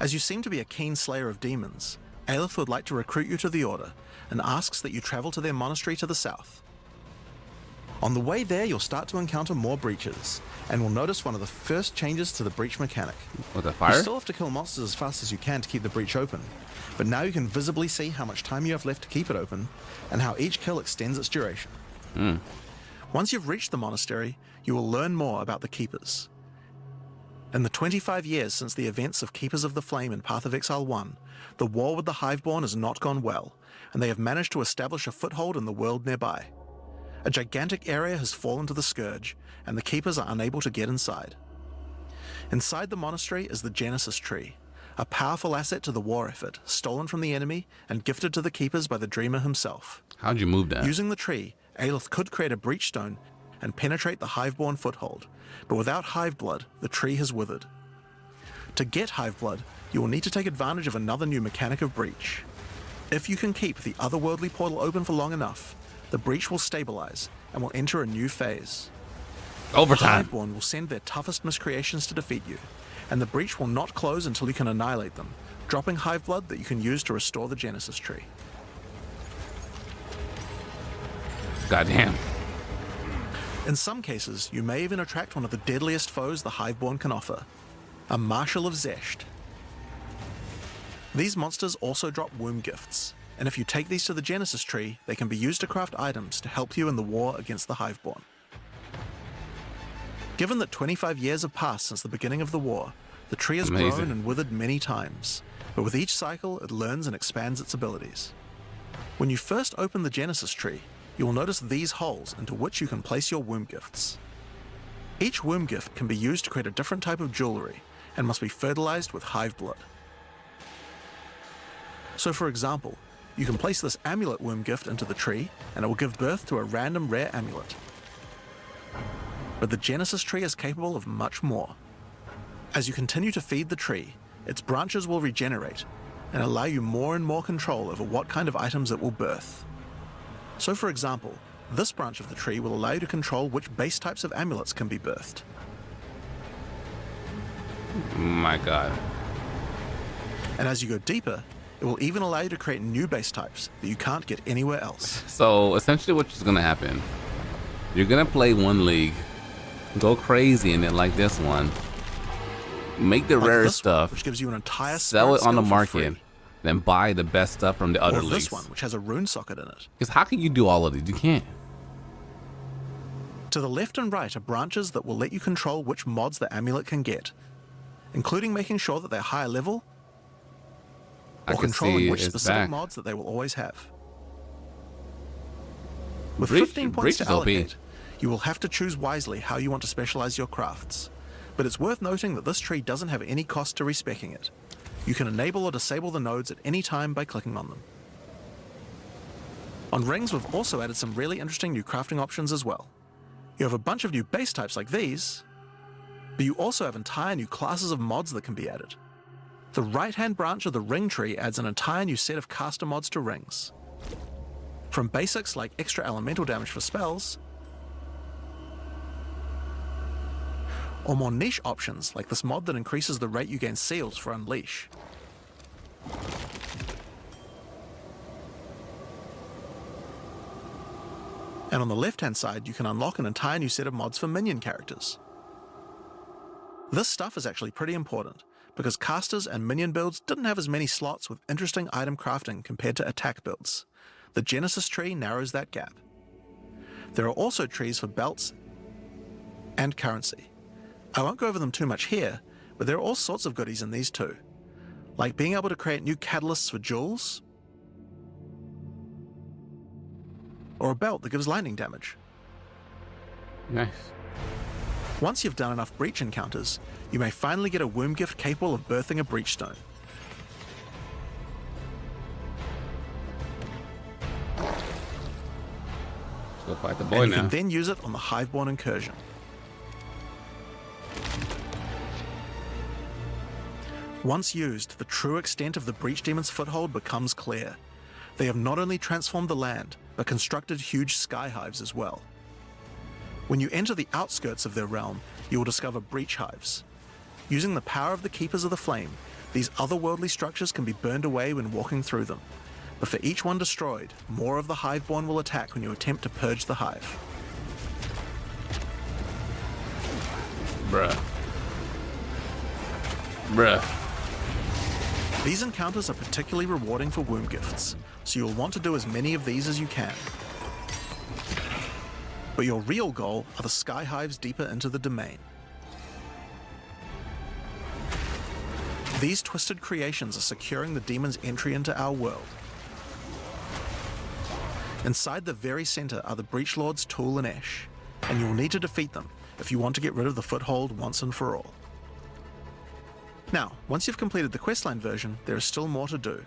As you seem to be a keen slayer of demons, Aelith would like to recruit you to the order and asks that you travel to their monastery to the south. On the way there, you'll start to encounter more breaches, and will notice one of the first changes to the breach mechanic. With the You fire? still have to kill monsters as fast as you can to keep the breach open, but now you can visibly see how much time you have left to keep it open, and how each kill extends its duration. Once you've reached the monastery, you will learn more about the Keepers. In the 25 years since the events of Keepers of the Flame in Path of Exile 1, the war with the Hiveborn has not gone well, and they have managed to establish a foothold in the world nearby. A gigantic area has fallen to the Scourge, and the Keepers are unable to get inside. Inside the monastery is the Genesis Tree, a powerful asset to the war effort, stolen from the enemy and gifted to the Keepers by the Dreamer himself. How'd you move that? Using the tree, Aelith could create a breach stone and penetrate the Hiveborn foothold, but without Hive Blood, the tree has withered. To get Hive Blood, you will need to take advantage of another new mechanic of breach. If you can keep the otherworldly portal open for long enough, the breach will stabilize and will enter a new phase. Overtime. Hiveborn will send their toughest miscreations to defeat you, and the breach will not close until you can annihilate them, dropping Hive Blood that you can use to restore the Genesis Tree. Goddamn. In some cases, you may even attract one of the deadliest foes the Hiveborn can offer, a Marshal of Zesht. These monsters also drop womb gifts, and if you take these to the Genesis Tree, they can be used to craft items to help you in the war against the Hiveborn. Given that 25 years have passed since the beginning of the war, the tree has Amazing. grown and withered many times, but with each cycle it learns and expands its abilities. When you first open the Genesis Tree, you will notice these holes into which you can place your womb gifts. Each womb gift can be used to create a different type of jewelry and must be fertilized with Hive Blood. So for example, you can place this amulet womb gift into the tree and it will give birth to a random rare amulet. But the Genesis Tree is capable of much more. As you continue to feed the tree, its branches will regenerate and allow you more and more control over what kind of items it will birth. So for example, this branch of the tree will allow you to control which base types of amulets can be birthed. My God. And as you go deeper, it will even allow you to create new base types that you can't get anywhere else. So essentially what's gonna happen, you're gonna play one league, go crazy in it like this one, make the Like rare this one, stuff, which gives you an entire sell it spirit on the skill for market, free. then buy the best stuff from the other Or leagues. this one, which has a rune socket in it. Because how can you do all of these? You can't. To the left and right are branches that will let you control which mods the amulet can get, including making sure that they're higher level, I or can controlling see which it's specific back. mods that they will always have. With Breach- 15 points Breach to is OP. allocate, you will have to choose wisely how you want to specialize your crafts. But it's worth noting that this tree doesn't have any cost to respecking it. You can enable or disable the nodes at any time by clicking on them. On rings, we've also added some really interesting new crafting options as well. You have a bunch of new base types like these, but you also have entire new classes of mods that can be added. The right-hand branch of the ring tree adds an entire new set of caster mods to rings. From basics like extra elemental damage for spells, or more niche options like this mod that increases the rate you gain seals for Unleash. And on the left-hand side, you can unlock an entire new set of mods for minion characters. This stuff is actually pretty important, because casters and minion builds didn't have as many slots with interesting item crafting compared to attack builds. The Genesis tree narrows that gap. There are also trees for belts and currency. I won't go over them too much here, but there are all sorts of goodies in these too, like being able to create new catalysts for jewels, or a belt that gives lightning damage. Nice. Once you've done enough breach encounters, you may finally get a womb gift capable of birthing a breach stone. Let's go fight the boy And you now. can then use it on the Hiveborn incursion. Once used, the true extent of the Breach Demon's foothold becomes clear. They have not only transformed the land, but constructed huge sky hives as well. When you enter the outskirts of their realm, you will discover breach hives. Using the power of the Keepers of the Flame, these otherworldly structures can be burned away when walking through them. But for each one destroyed, more of the Hiveborn will attack when you attempt to purge the hive. Bruh. Bruh. These encounters are particularly rewarding for womb gifts, so you'll want to do as many of these as you can. But your real goal are the sky hives deeper into the domain. These twisted creations are securing the demon's entry into our world. Inside the very center are the Breach Lords Tool and Ash, and you'll need to defeat them if you want to get rid of the foothold once and for all. Now, once you've completed the questline version, there is still more to do.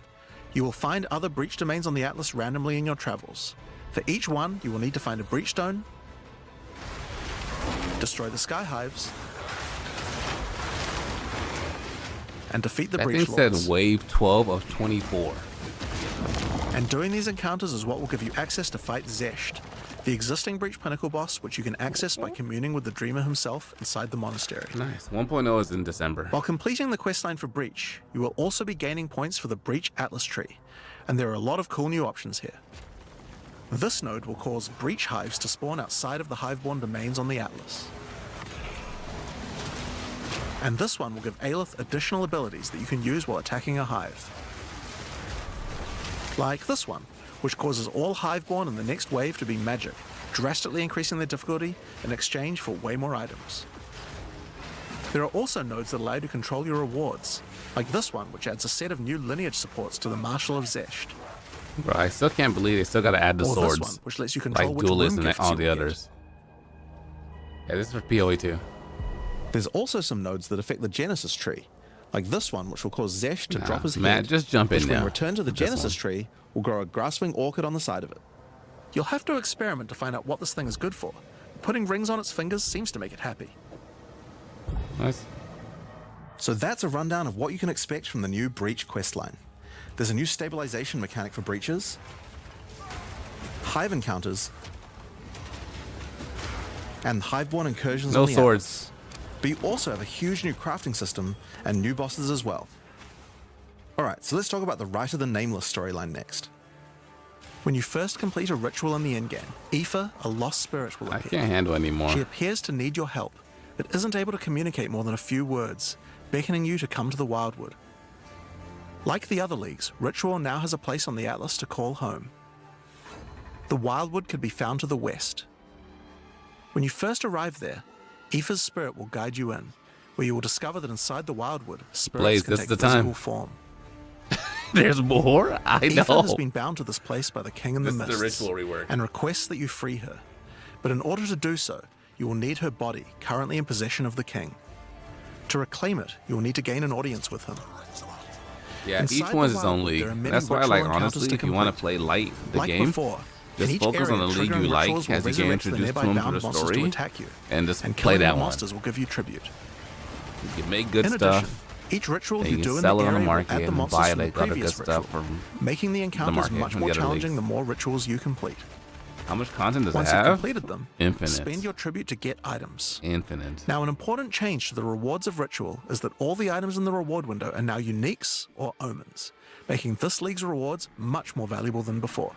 You will find other breach domains on the Atlas randomly in your travels. For each one, you will need to find a breach stone, destroy the sky hives, and defeat the That breach thing lords. said wave 12 of 24. And doing these encounters is what will give you access to fight Zesht, the existing Breach Pinnacle boss, which you can access by communing with the Dreamer himself inside the monastery. Nice. 1.0 is in December. While completing the questline for Breach, you will also be gaining points for the Breach Atlas tree, and there are a lot of cool new options here. This node will cause Breach hives to spawn outside of the Hiveborn domains on the Atlas. And this one will give Aelith additional abilities that you can use while attacking a hive. Like this one, which causes all Hiveborn in the next wave to be magic, drastically increasing their difficulty in exchange for way more items. There are also nodes that allow you to control your rewards, like this one, which adds a set of new lineage supports to the Marshal of Zesht. Bro, I still can't believe they still gotta add the Or swords. this one, which lets you control Like which Duelist womb and gifts all you the will get. others. Yeah, this is for PoE too. There's also some nodes that affect the Genesis tree, like this one, which will cause Zesht to drop his Matt, head, just jump in which when now. returned to the with this Genesis one. tree, will grow a grasping orchid on the side of it. You'll have to experiment to find out what this thing is good for. Putting rings on its fingers seems to make it happy. Nice. So that's a rundown of what you can expect from the new Breach questline. There's a new stabilization mechanic for breaches, hive encounters, and Hiveborn incursions No on the swords. Atlas. But you also have a huge new crafting system and new bosses as well. Alright, so let's talk about the Rite of the Nameless storyline next. When you first complete a ritual in the endgame, Aoife, a lost spirit, will I appear. can't handle anymore. She appears to need your help, but isn't able to communicate more than a few words, beckoning you to come to the Wildwood. Like the other leagues, Ritual now has a place on the Atlas to call home. The Wildwood could be found to the west. When you first arrive there, Aoife's spirit will guide you in, where you will discover that inside the Wildwood, spirits Blaze, can this take is the physical time. form. There's more? I know. Aoife has been bound to this place by the King in the This is Mists the ritual rework. and requests that you free her. But in order to do so, you will need her body, currently in possession of the King. To reclaim it, you will need to gain an audience with him. Yeah, Inside each the one's its own Wildwood, league. there are many That's why, ritual like, encounters honestly, to if you want to complete. play light the Like game, before, in just each focus area, on the league you triggering like rituals will as you get resurrect the introduced to nearby them bound through the monsters to story, attack you, and just and play killing that the one. monsters will give you tribute. You can make good In stuff. addition, each ritual and you you do can in sell the it on area the will market add the and monsters buy from the like other good previous stuff ritual, from making the encounters market much from more the other challenging leagues. the more rituals you complete. How much content does Once it you've have? completed them, Infinite. spend your tribute to get items. Infinite. Now, an important change to the rewards of Ritual is that all the items in the reward window are now uniques or omens, making this league's rewards much more valuable than before.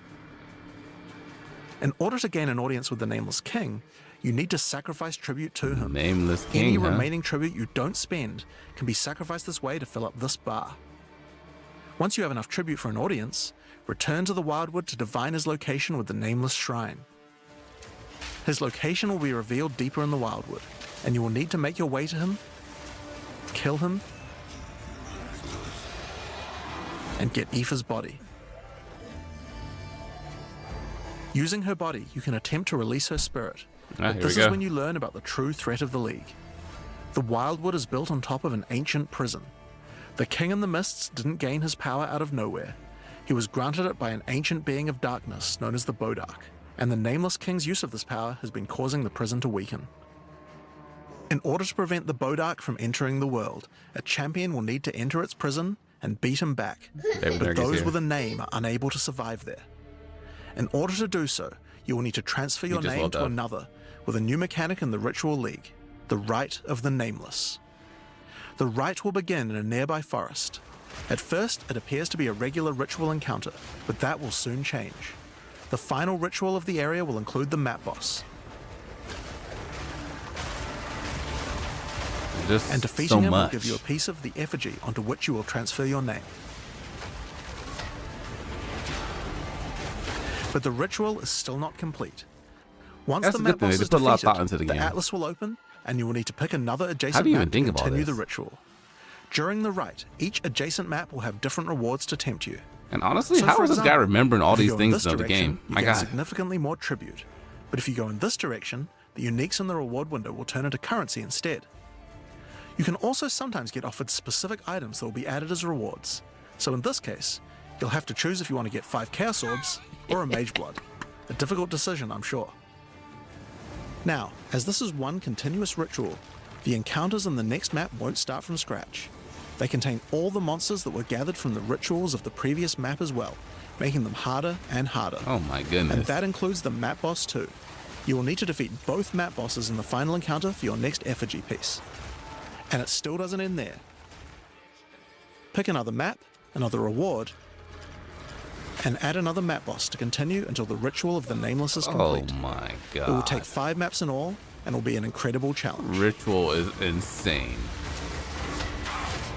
In order to gain an audience with the Nameless King, you need to sacrifice tribute to him. Nameless Any King, huh? remaining tribute you don't spend can be sacrificed this way to fill up this bar. Once you have enough tribute for an audience, return to the Wildwood to divine his location with the Nameless Shrine. His location will be revealed deeper in the Wildwood, and you will need to make your way to him, kill him, and get Aoife's body. Using her body, you can attempt to release her spirit, Ah, but here this we is go. when you learn about the true threat of the League. The Wildwood is built on top of an ancient prison. The King in the Mists didn't gain his power out of nowhere. He was granted it by an ancient being of darkness known as the Bodark, and the Nameless King's use of this power has been causing the prison to weaken. In order to prevent the Bodark from entering the world, a champion will need to enter its prison and beat him back, David but Dark is those here. with a name are unable to survive there. In order to do so, you will need to transfer your just name woke to up. another with a new mechanic in the Ritual League, the Rite of the Nameless. The Rite will begin in a nearby forest. At first, it appears to be a regular ritual encounter, but that will soon change. The final ritual of the area will include the map boss. Just and defeating so him much. will give you a piece of the effigy onto which you will transfer your name. But the ritual is still not complete. Once That's the a map good thing. boss They is put a lot of defeated, thought into the game. atlas will open, and you will need to pick another adjacent do you even map think to of all continue this? the ritual. During the rite, each adjacent map will have different rewards to tempt you. And honestly, So how for is this guy example, remembering all if you these go in things this of the direction, game? you My get God. significantly more tribute. But if you go in this direction, the uniques in the reward window will turn into currency instead. You can also sometimes get offered specific items that will be added as rewards. So in this case, you'll have to choose if you want to get 5 Chaos Orbs or a Mage Blood. A difficult decision, I'm sure. Now, as this is one continuous ritual, the encounters in the next map won't start from scratch. They contain all the monsters that were gathered from the rituals of the previous map as well, making them harder and harder. Oh my And goodness. that includes the map boss too. You will need to defeat both map bosses in the final encounter for your next effigy piece. And it still doesn't end there. Pick another map, another reward, and add another map boss to continue until the ritual of the Nameless is Oh complete. my It will God. take 5 maps in all, and will be an incredible challenge. Ritual is insane.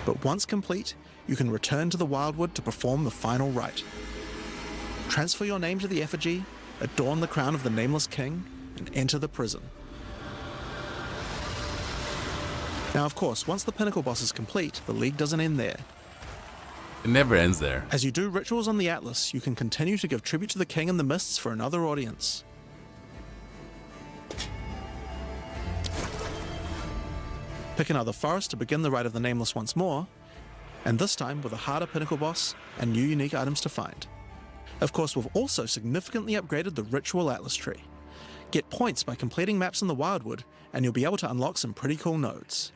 But once complete, you can return to the Wildwood to perform the final rite. Transfer your name to the effigy, adorn the crown of the Nameless King, and enter the prison. Now, of course, once the Pinnacle boss is complete, the League doesn't end there. It never ends there. As you do rituals on the Atlas, you can continue to give tribute to the King in the Mists for another audience. Pick another forest to begin the Rite of the Nameless once more, and this time with a harder Pinnacle boss and new unique items to find. Of course, we've also significantly upgraded the Ritual Atlas tree. Get points by completing maps in the Wildwood, and you'll be able to unlock some pretty cool nodes.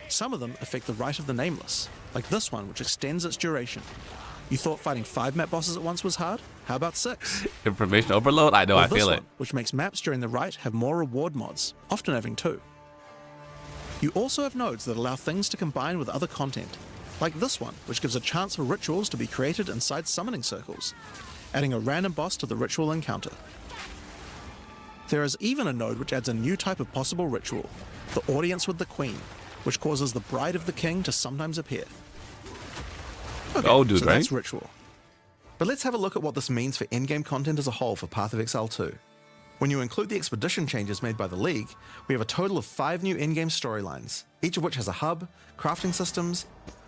Some of them affect the Rite of the Nameless, like this one, which extends its duration. You thought fighting 5 map bosses at once was hard? How about 6? Information overload? I know, Or I this feel one, it. which makes maps during the Rite have more reward mods, often having 2. You also have nodes that allow things to combine with other content, like this one, which gives a chance for rituals to be created inside summoning circles, adding a random boss to the ritual encounter. There is even a node which adds a new type of possible ritual, the Audience with the Queen, which causes the Bride of the King to sometimes appear. Okay, Oh, dude, so right? that's ritual. But let's have a look at what this means for endgame content as a whole for Path of Exile 2. When you include the expedition changes made by the League, we have a total of 5 new endgame storylines, each of which has a hub, crafting systems,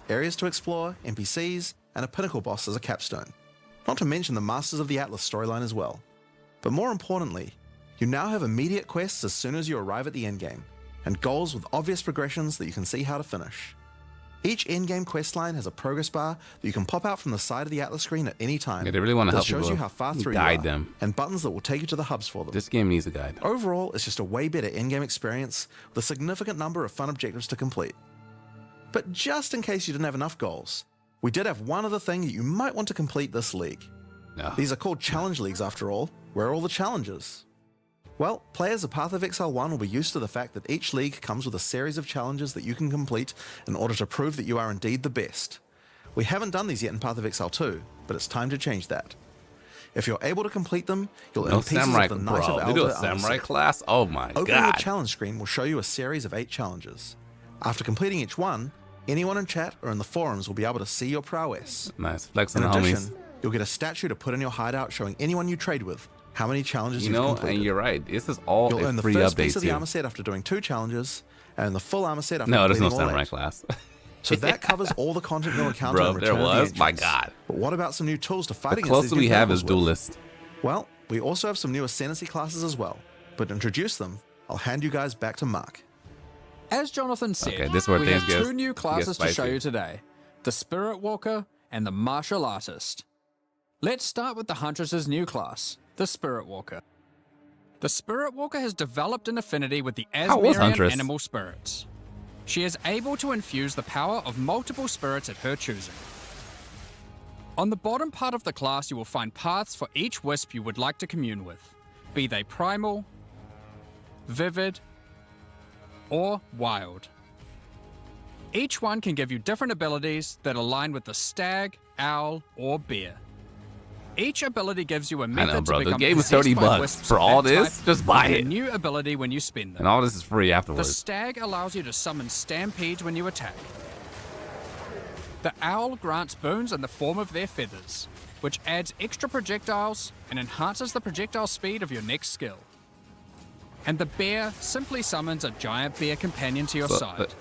areas to explore, NPCs, and a pinnacle boss as a capstone. Not to mention the Masters of the Atlas storyline as well. But more importantly, you now have immediate quests as soon as you arrive at the endgame, and goals with obvious progressions that you can see how to finish. Each endgame questline has a progress bar that you can pop out from the side of the Atlas screen at any time. Yeah, they really want to that help shows people you how far through you guide are, them. and buttons that will take you to the hubs for them. This game needs a guide. Overall, it's just a way better endgame experience with a significant number of fun objectives to complete. But just in case you didn't have enough goals, we did have one other thing that you might want to complete this league. No. These are called challenge leagues after all. Where are all the challenges? Well, players of Path of Exile 1 will be used to the fact that each league comes with a series of challenges that you can complete in order to prove that you are indeed the best. We haven't done these yet in Path of Exile 2, but it's time to change that. If you're able to complete them, you'll No earn pieces samurai, of the Knight bro. of They do a Elder armor samurai set. class? Oh my Opening God. the challenge screen will show you a series of 8 challenges. After completing each one, anyone in chat or in the forums will be able to see your prowess. Nice. Flexing In the addition, homies. you'll get a statue to put in your hideout showing anyone you trade with how many challenges You you've know, completed. and you're right. This is all You'll a earn the free first update piece of the too. armor set after doing 2 challenges, and the full armor set after No, there's no completing all samurai 8. class. So that covers all the content you'll encounter Bro, in there Return of the was? My Ancients. God. But what about some new tools to fight The against these closer new we have is pinnacles with? duelist. Well, we also have some new ascendancy classes as well. But to introduce them, I'll hand you guys back to Mark. As Jonathan said, Okay, this is where we things have get- 2 new get classes to show spicy. you today. The Spirit Walker and the Martial Artist. Let's start with the Huntress's new class, the Spirit Walker. The Spirit Walker has developed an affinity with the How was Asmerian Huntress? animal spirits. She is able to infuse the power of multiple spirits at her choosing. On the bottom part of the class, you will find paths for each wisp you would like to commune with, be they primal, vivid, or wild. Each one can give you different abilities that align with the stag, owl, or bear. Each ability gives you a I method know, bro. to The become game is possessed 30 by bucks wisps for of all that this. type, Just buy and it. a new ability when you spend them. And all this is free The afterwards. stag allows you to summon stampedes when you attack. The owl grants boons in the form of their feathers, which adds extra projectiles and enhances the projectile speed of your next skill. And the bear simply summons a giant bear companion to your side.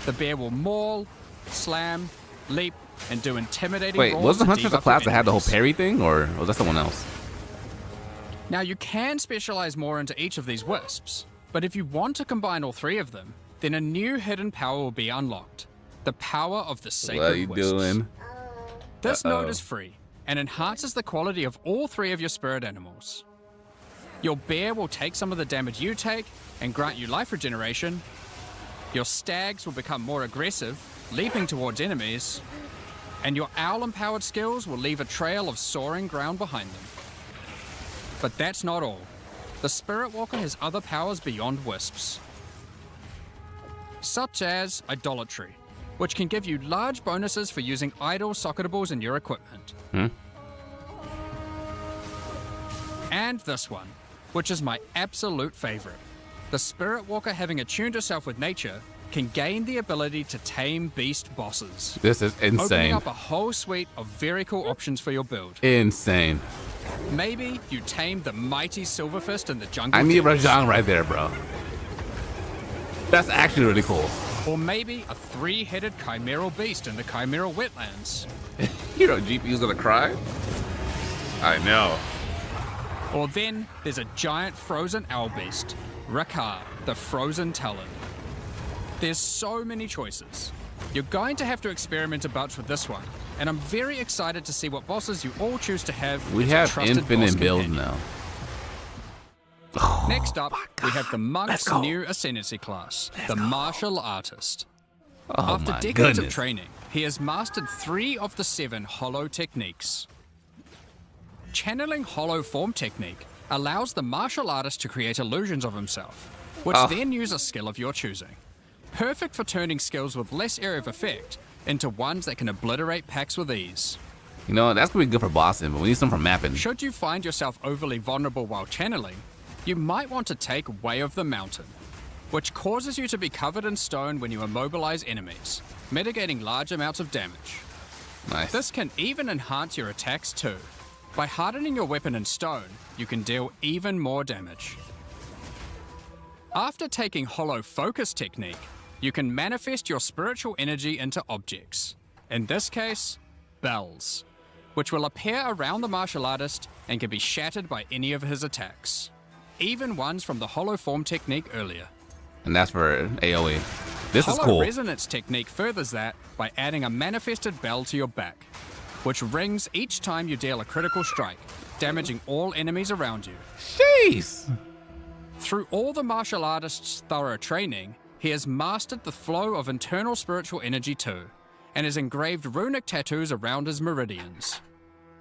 The bear will maul, slam, leap, and do intimidating Wait, roars was the to Hunters of debuff Clouds your that had the whole enemies. parry thing, or was that someone else? Now you can specialize more into each of these wisps, but if you want to combine all three of them, then a new hidden power will be unlocked. The power of the sacred What are you wisps. doing? This node is free and enhances the quality of all three of your spirit animals. Your bear will take some of the damage you take and grant you life regeneration. Your stags will become more aggressive, leaping towards enemies. And your owl-empowered skills will leave a trail of soaring ground behind them. But that's not all. The Spirit Walker has other powers beyond wisps, such as Idolatry, which can give you large bonuses for using idle socketables in your equipment. And this one, which is my absolute favorite. The Spirit Walker, having attuned herself with nature, can gain the ability to tame beast bosses, This is opening insane. up a whole suite of very cool options for your build. Insane. Maybe you tame the mighty Silverfist in the jungle. I need depths. Rajang right there, bro. That's actually really cool. Or maybe a three-headed chimeral beast in the chimeral wetlands. You know GPU's gonna cry? I know. Or then there's a giant frozen owl beast, Rakar, the frozen talon. There's so many choices. You're going to have to experiment a bunch with this one, and I'm very excited to see what bosses you all choose to have. We as a have trusted boss infinite builds companion. now. Next up, we have the monk's new ascendancy class, the martial artist. Oh After my decades of goodness. training, he has mastered 3 of the 7 hollow techniques. Channeling hollow form technique allows the martial artist to create illusions of himself, which then use a skill of your choosing. Perfect for turning skills with less area of effect into ones that can obliterate packs with ease. You know, that's gonna be good for bossing, but we need some for mapping. Should you find yourself overly vulnerable while channeling, you might want to take Way of the Mountain, which causes you to be covered in stone when you immobilize enemies, mitigating large amounts of damage. Nice. This can even enhance your attacks too. By hardening your weapon in stone, you can deal even more damage. After taking Hollow Focus technique, you can manifest your spiritual energy into objects. In this case, bells, which will appear around the martial artist and can be shattered by any of his attacks, even ones from the Hollow Form technique earlier. And that's for AoE. This is Hollow cool. Resonance technique furthers that by adding a manifested bell to your back, which rings each time you deal a critical strike, damaging all enemies around you. Jeez. Through all the martial artist's thorough training, he has mastered the flow of internal spiritual energy too, and has engraved runic tattoos around his meridians.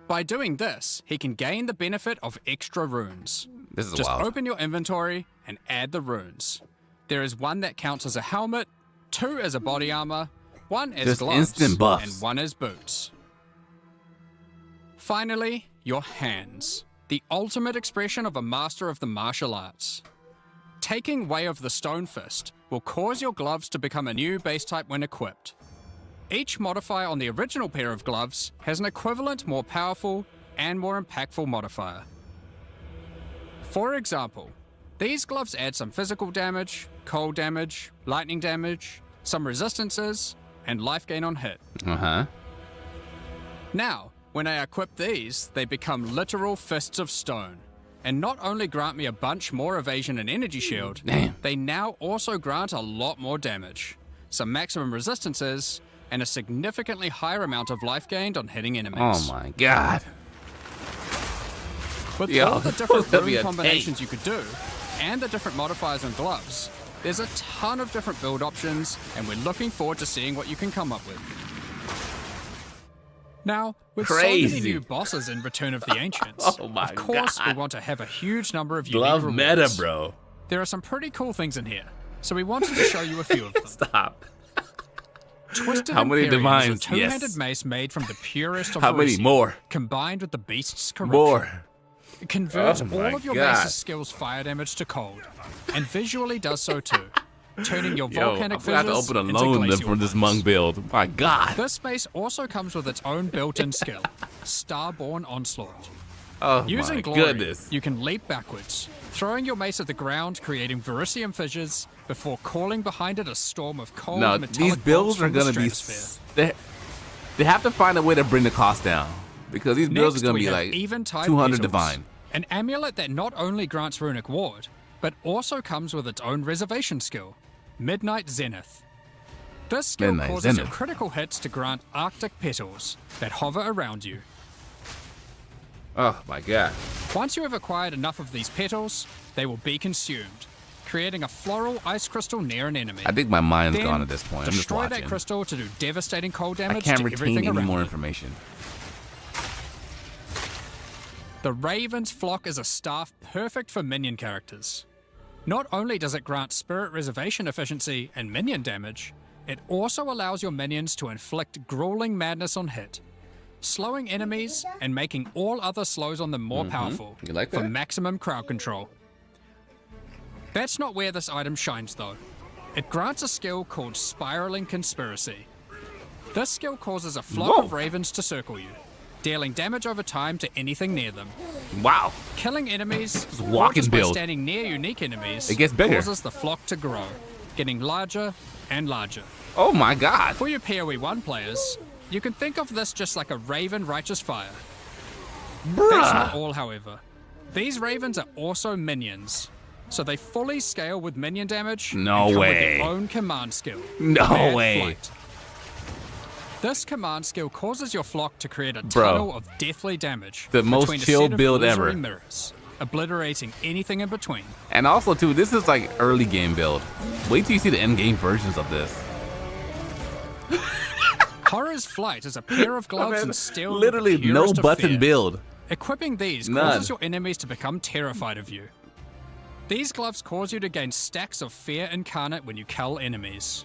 By doing this, he can gain the benefit of extra runes. This is Just wild. open your inventory and add the runes. There is one that counts as a helmet, 2 as a body armor, 1 as Just gloves, instant buffs. and 1 as boots. Finally, your hands, the ultimate expression of a master of the martial arts. Taking Way of the Stone Fist will cause your gloves to become a new base type when equipped. Each modifier on the original pair of gloves has an equivalent, more powerful, and more impactful modifier. For example, these gloves add some physical damage, cold damage, lightning damage, some resistances, and life gain on hit. Uh-huh. Now, when I equip these, they become literal fists of stone, and not only grant me a bunch more evasion and energy shield, Damn. they now also grant a lot more damage, some maximum resistances, and a significantly higher amount of life gained on hitting enemies. Oh my god. With Yo, all the different that'd be rune a combinations you could do, and the different modifiers on gloves, there's a ton of different build options, and we're looking forward to seeing what you can come up with. Now, with so many Crazy. new bosses in Return of the Ancients, Oh my of course we God. want to have a huge number of unique Glove meta, rewards. bro. There are some pretty cool things in here, so we wanted to show you a few of them. Stop. Twisted How many Imperium divines? is a two-handed Yes. mace made from the purest of How many Runic, more? combined with the beast's corruption. More. It converts Oh my all of your God. mace's skills fire damage to cold, and visually does so too, turning your Yo, I volcanic forgot to fissures open a into loan limit glacial from this ones. monk build. My God. This mace also comes with its own built-in skill, Starborn Onslaught. Oh Using my glory, goodness. you can leap backwards, throwing your mace at the ground, creating Verisium fissures, before calling behind it a storm of cold No, metallic these builds bolts are from the gonna be. stratosphere. They have to find a way to bring the cost down because these builds Next, are gonna we be have like Eventide 200 Petals, divine. an amulet that not only grants Runic Ward, but also comes with its own reservation skill, Midnight Zenith. This skill Midnight causes your Zenith. critical hits to grant Arctic petals that hover around you. Oh my God. Once you have acquired enough of these petals, they will be consumed, creating a floral ice crystal near an enemy. I think my mind's Then, gone at this point. I'm just destroy watching. that crystal to do devastating cold I damage can't to retain everything any around more you. information. The Raven's Flock is a staff perfect for minion characters. Not only does it grant spirit reservation efficiency and minion damage, it also allows your minions to inflict grueling madness on hit, slowing enemies and making all other slows on them more powerful You like for that? maximum crowd control. That's not where this item shines though. It grants a skill called Spiraling Conspiracy. This skill causes a flock Whoa. of ravens to circle you, dealing damage over time to anything near them. Wow. Killing enemies, or walking just by build. standing near unique enemies, It gets bigger. causes the flock to grow, getting larger and larger. Oh my God. For your PoE 1 players, you can think of this just like a Raven Righteous Fire. That's not all, however. These ravens are also minions, so they fully scale with minion damage No and come way. with their own command skill. No Mad way. Flight. This command skill causes your flock to create a Bro. tunnel of deathly damage The most between a chill set of build illusory ever. mirrors, obliterating anything in between. And also too, this is like early game build. Wait till you see the end game versions of this. Horror's Flight is a pair of gloves and steel. with the Literally no purest of button fear. build. Equipping these None. causes your enemies to become terrified of you. These gloves cause you to gain stacks of fear incarnate when you cull enemies.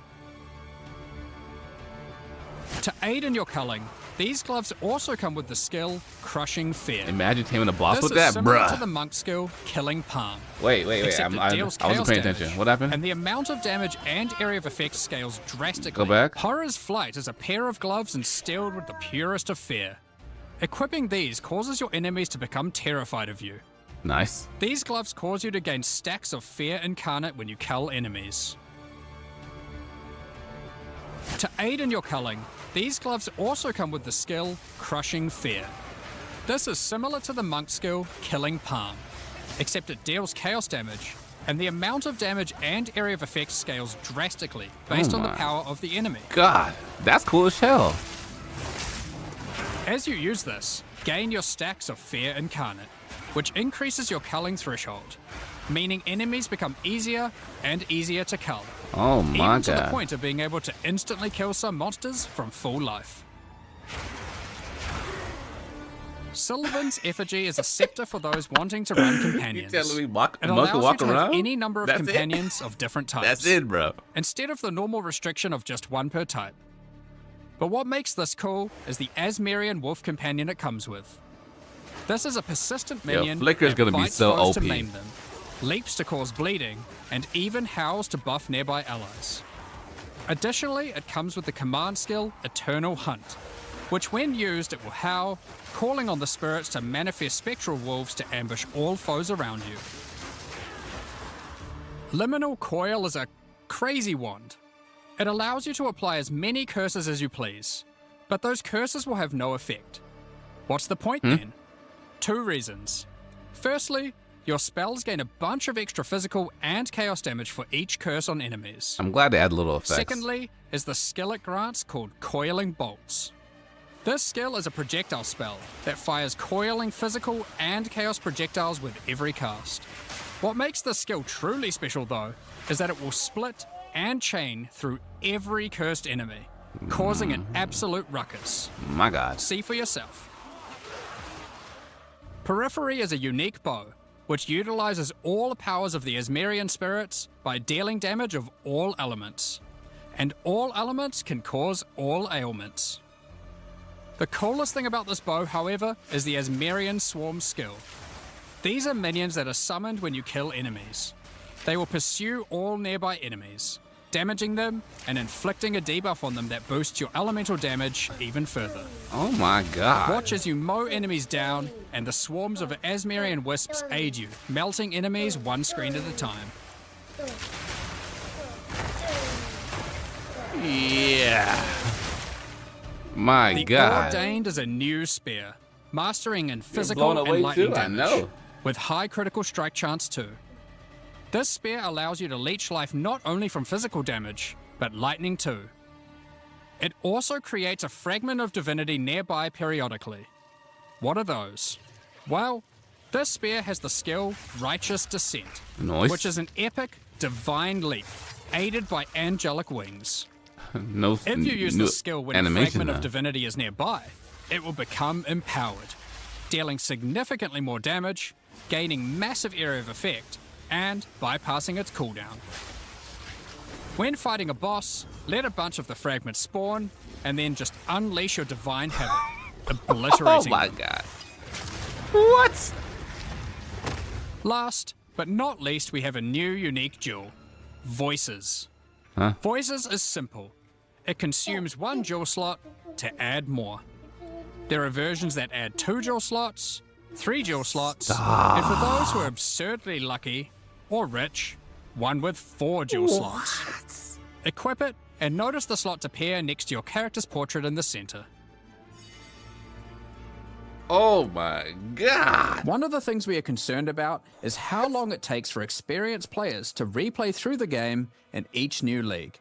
To aid in your culling, these gloves also come with the skill Crushing Fear. Imagine taming a boss This with is that, similar to bruh. the monk skill Killing Palm. Wait. Except I it deals wasn't chaos paying damage, attention. What happened? And the amount of damage and area of effect scales drastically. Go back. Horror's Flight is a pair of gloves instilled with the purest of fear. Equipping these causes your enemies to become terrified of you. Nice. These gloves cause you to gain stacks of fear incarnate when you cull enemies. To aid in your culling, these gloves also come with the skill Crushing Fear. This is similar to the monk skill Killing Palm, except it deals chaos damage, and the amount of damage and area of effect scales drastically based on the my power of the enemy. God, that's cool as hell. As you use this, gain your stacks of Fear Incarnate, which increases your culling threshold, meaning enemies become easier and easier to cull, Oh my even to the God. point of being able to instantly kill some monsters from full life. Sylvan's Effigy is a scepter for those wanting to run companions. telling me It monk can allows you walk to have around? any number of That's it? companions of different types. That's it, bro. Instead of the normal restriction of just one per type. But what makes this cool is the Asmerian wolf companion it comes with. This is a persistent Yo, minion Flicker's that gonna be bites so foes to OP. maim them, leaps to cause bleeding, and even howls to buff nearby allies. Additionally, it comes with the command skill Eternal Hunt, which when used it will howl, calling on the spirits to manifest spectral wolves to ambush all foes around you. Liminal Coil is a crazy wand. It allows you to apply as many curses as you please, but those curses will have no effect. What's the point then? 2 reasons. Firstly, your spells gain a bunch of extra physical and chaos damage for each curse on enemies. I'm glad to add little effects. Secondly, is the skill it grants called Coiling Bolts. This skill is a projectile spell that fires coiling physical and chaos projectiles with every cast. What makes this skill truly special though, is that it will split and chain through every cursed enemy, causing an absolute ruckus. My God. See for yourself. Periphery is a unique bow, which utilizes all the powers of the Asmerian spirits by dealing damage of all elements. and all elements can cause all ailments. The coolest thing about this bow, however, is the Asmerian Swarm skill. These are minions that are summoned when you kill enemies. They will pursue all nearby enemies, damaging them and inflicting a debuff on them that boosts your elemental damage even further. Oh my god. Watch as you mow enemies down, and the swarms of Asmerian wisps aid you, melting enemies one screen at a time. Yeah. My The god. Ordained is a new spear, mastering in blown physical away and lightning too, I damage, know. with high critical strike chance too. This spear allows you to leech life not only from physical damage, but lightning too. It also creates a fragment of divinity nearby periodically. What are those? Well, this spear has the skill Righteous Descent, Nice. which is an epic, divine leap, aided by angelic wings. No. If you use no this skill when a animation fragment of now. divinity is nearby, it will become empowered, dealing significantly more damage, gaining massive area of effect, and bypassing its cooldown. When fighting a boss, let a bunch of the fragments spawn, and then just unleash your divine havoc, Oh obliterating my them. god. What? Last, but not least, we have a new unique jewel, Voices. Huh? Voices is simple. It consumes one jewel slot to add more. There are versions that add 2 jewel slots, 3 jewel slots, and for those who are absurdly lucky or rich, one with 4 jewel slots. Equip it and notice the slots appear next to your character's portrait in the center. Oh my god. One of the things we are concerned about is how long it takes for experienced players to replay through the game in each new league.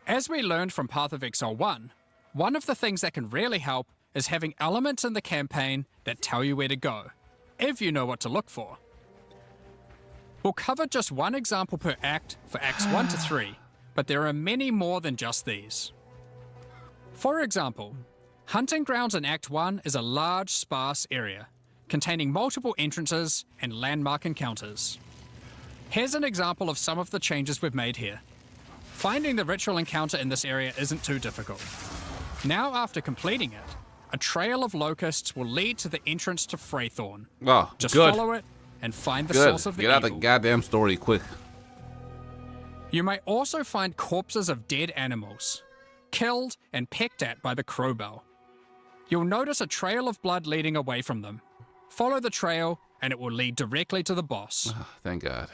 As we learned from Path of Exile 1, one of the things that can really help is having elements in the campaign that tell you where to go, if you know what to look for. We'll cover just one example per act for Acts 1 to 3, but there are many more than just these. For example, Hunting Grounds in Act 1 is a large, sparse area, containing multiple entrances and landmark encounters. Here's an example of some of the changes we've made here. Finding the ritual encounter in this area isn't too difficult. Now after completing it, a trail of locusts will lead to the entrance to Freythorn. Oh, Just good. follow it and find the Good. source of the Get out the evil. goddamn story quick. You may also find corpses of dead animals, killed and pecked at by the crowbell. You'll notice a trail of blood leading away from them. Follow the trail and it will lead directly to the boss. Oh, thank god.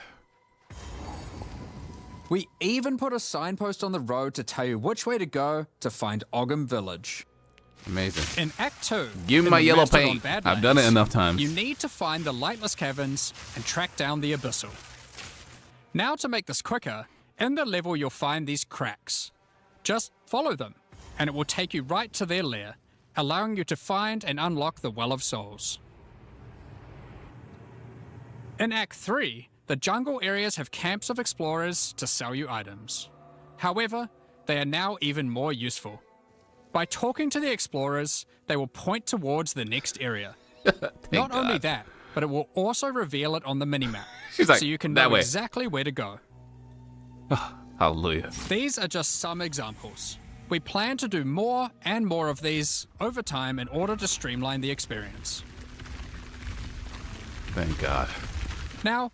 We even put a signpost on the road to tell you which way to go to find Ogham Village. Amazing. In Act 2, Give me in my the yellow Mastodon paint. Badlands, I've done it enough times. You need to find the Lightless Caverns and track down the Abyssal. Now to make this quicker, in the level you'll find these cracks. Just follow them, and it will take you right to their lair, allowing you to find and unlock the Well of Souls. In Act 3, the jungle areas have camps of explorers to sell you items. However, they are now even more useful. By talking to the explorers, they will point towards the next area. Not only God. that, but it will also reveal it on the minimap, She's like, so you can "That know way." exactly where to go. Hallelujah. These are just some examples. We plan to do more and more of these over time in order to streamline the experience. Thank god. Now,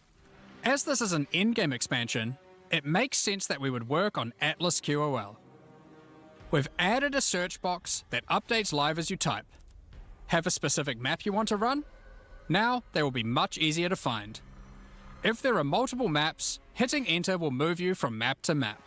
as this is an endgame expansion, it makes sense that we would work on Atlas QOL. We've added a search box that updates live as you type. Have a specific map you want to run? Now they will be much easier to find. If there are multiple maps, hitting enter will move you from map to map.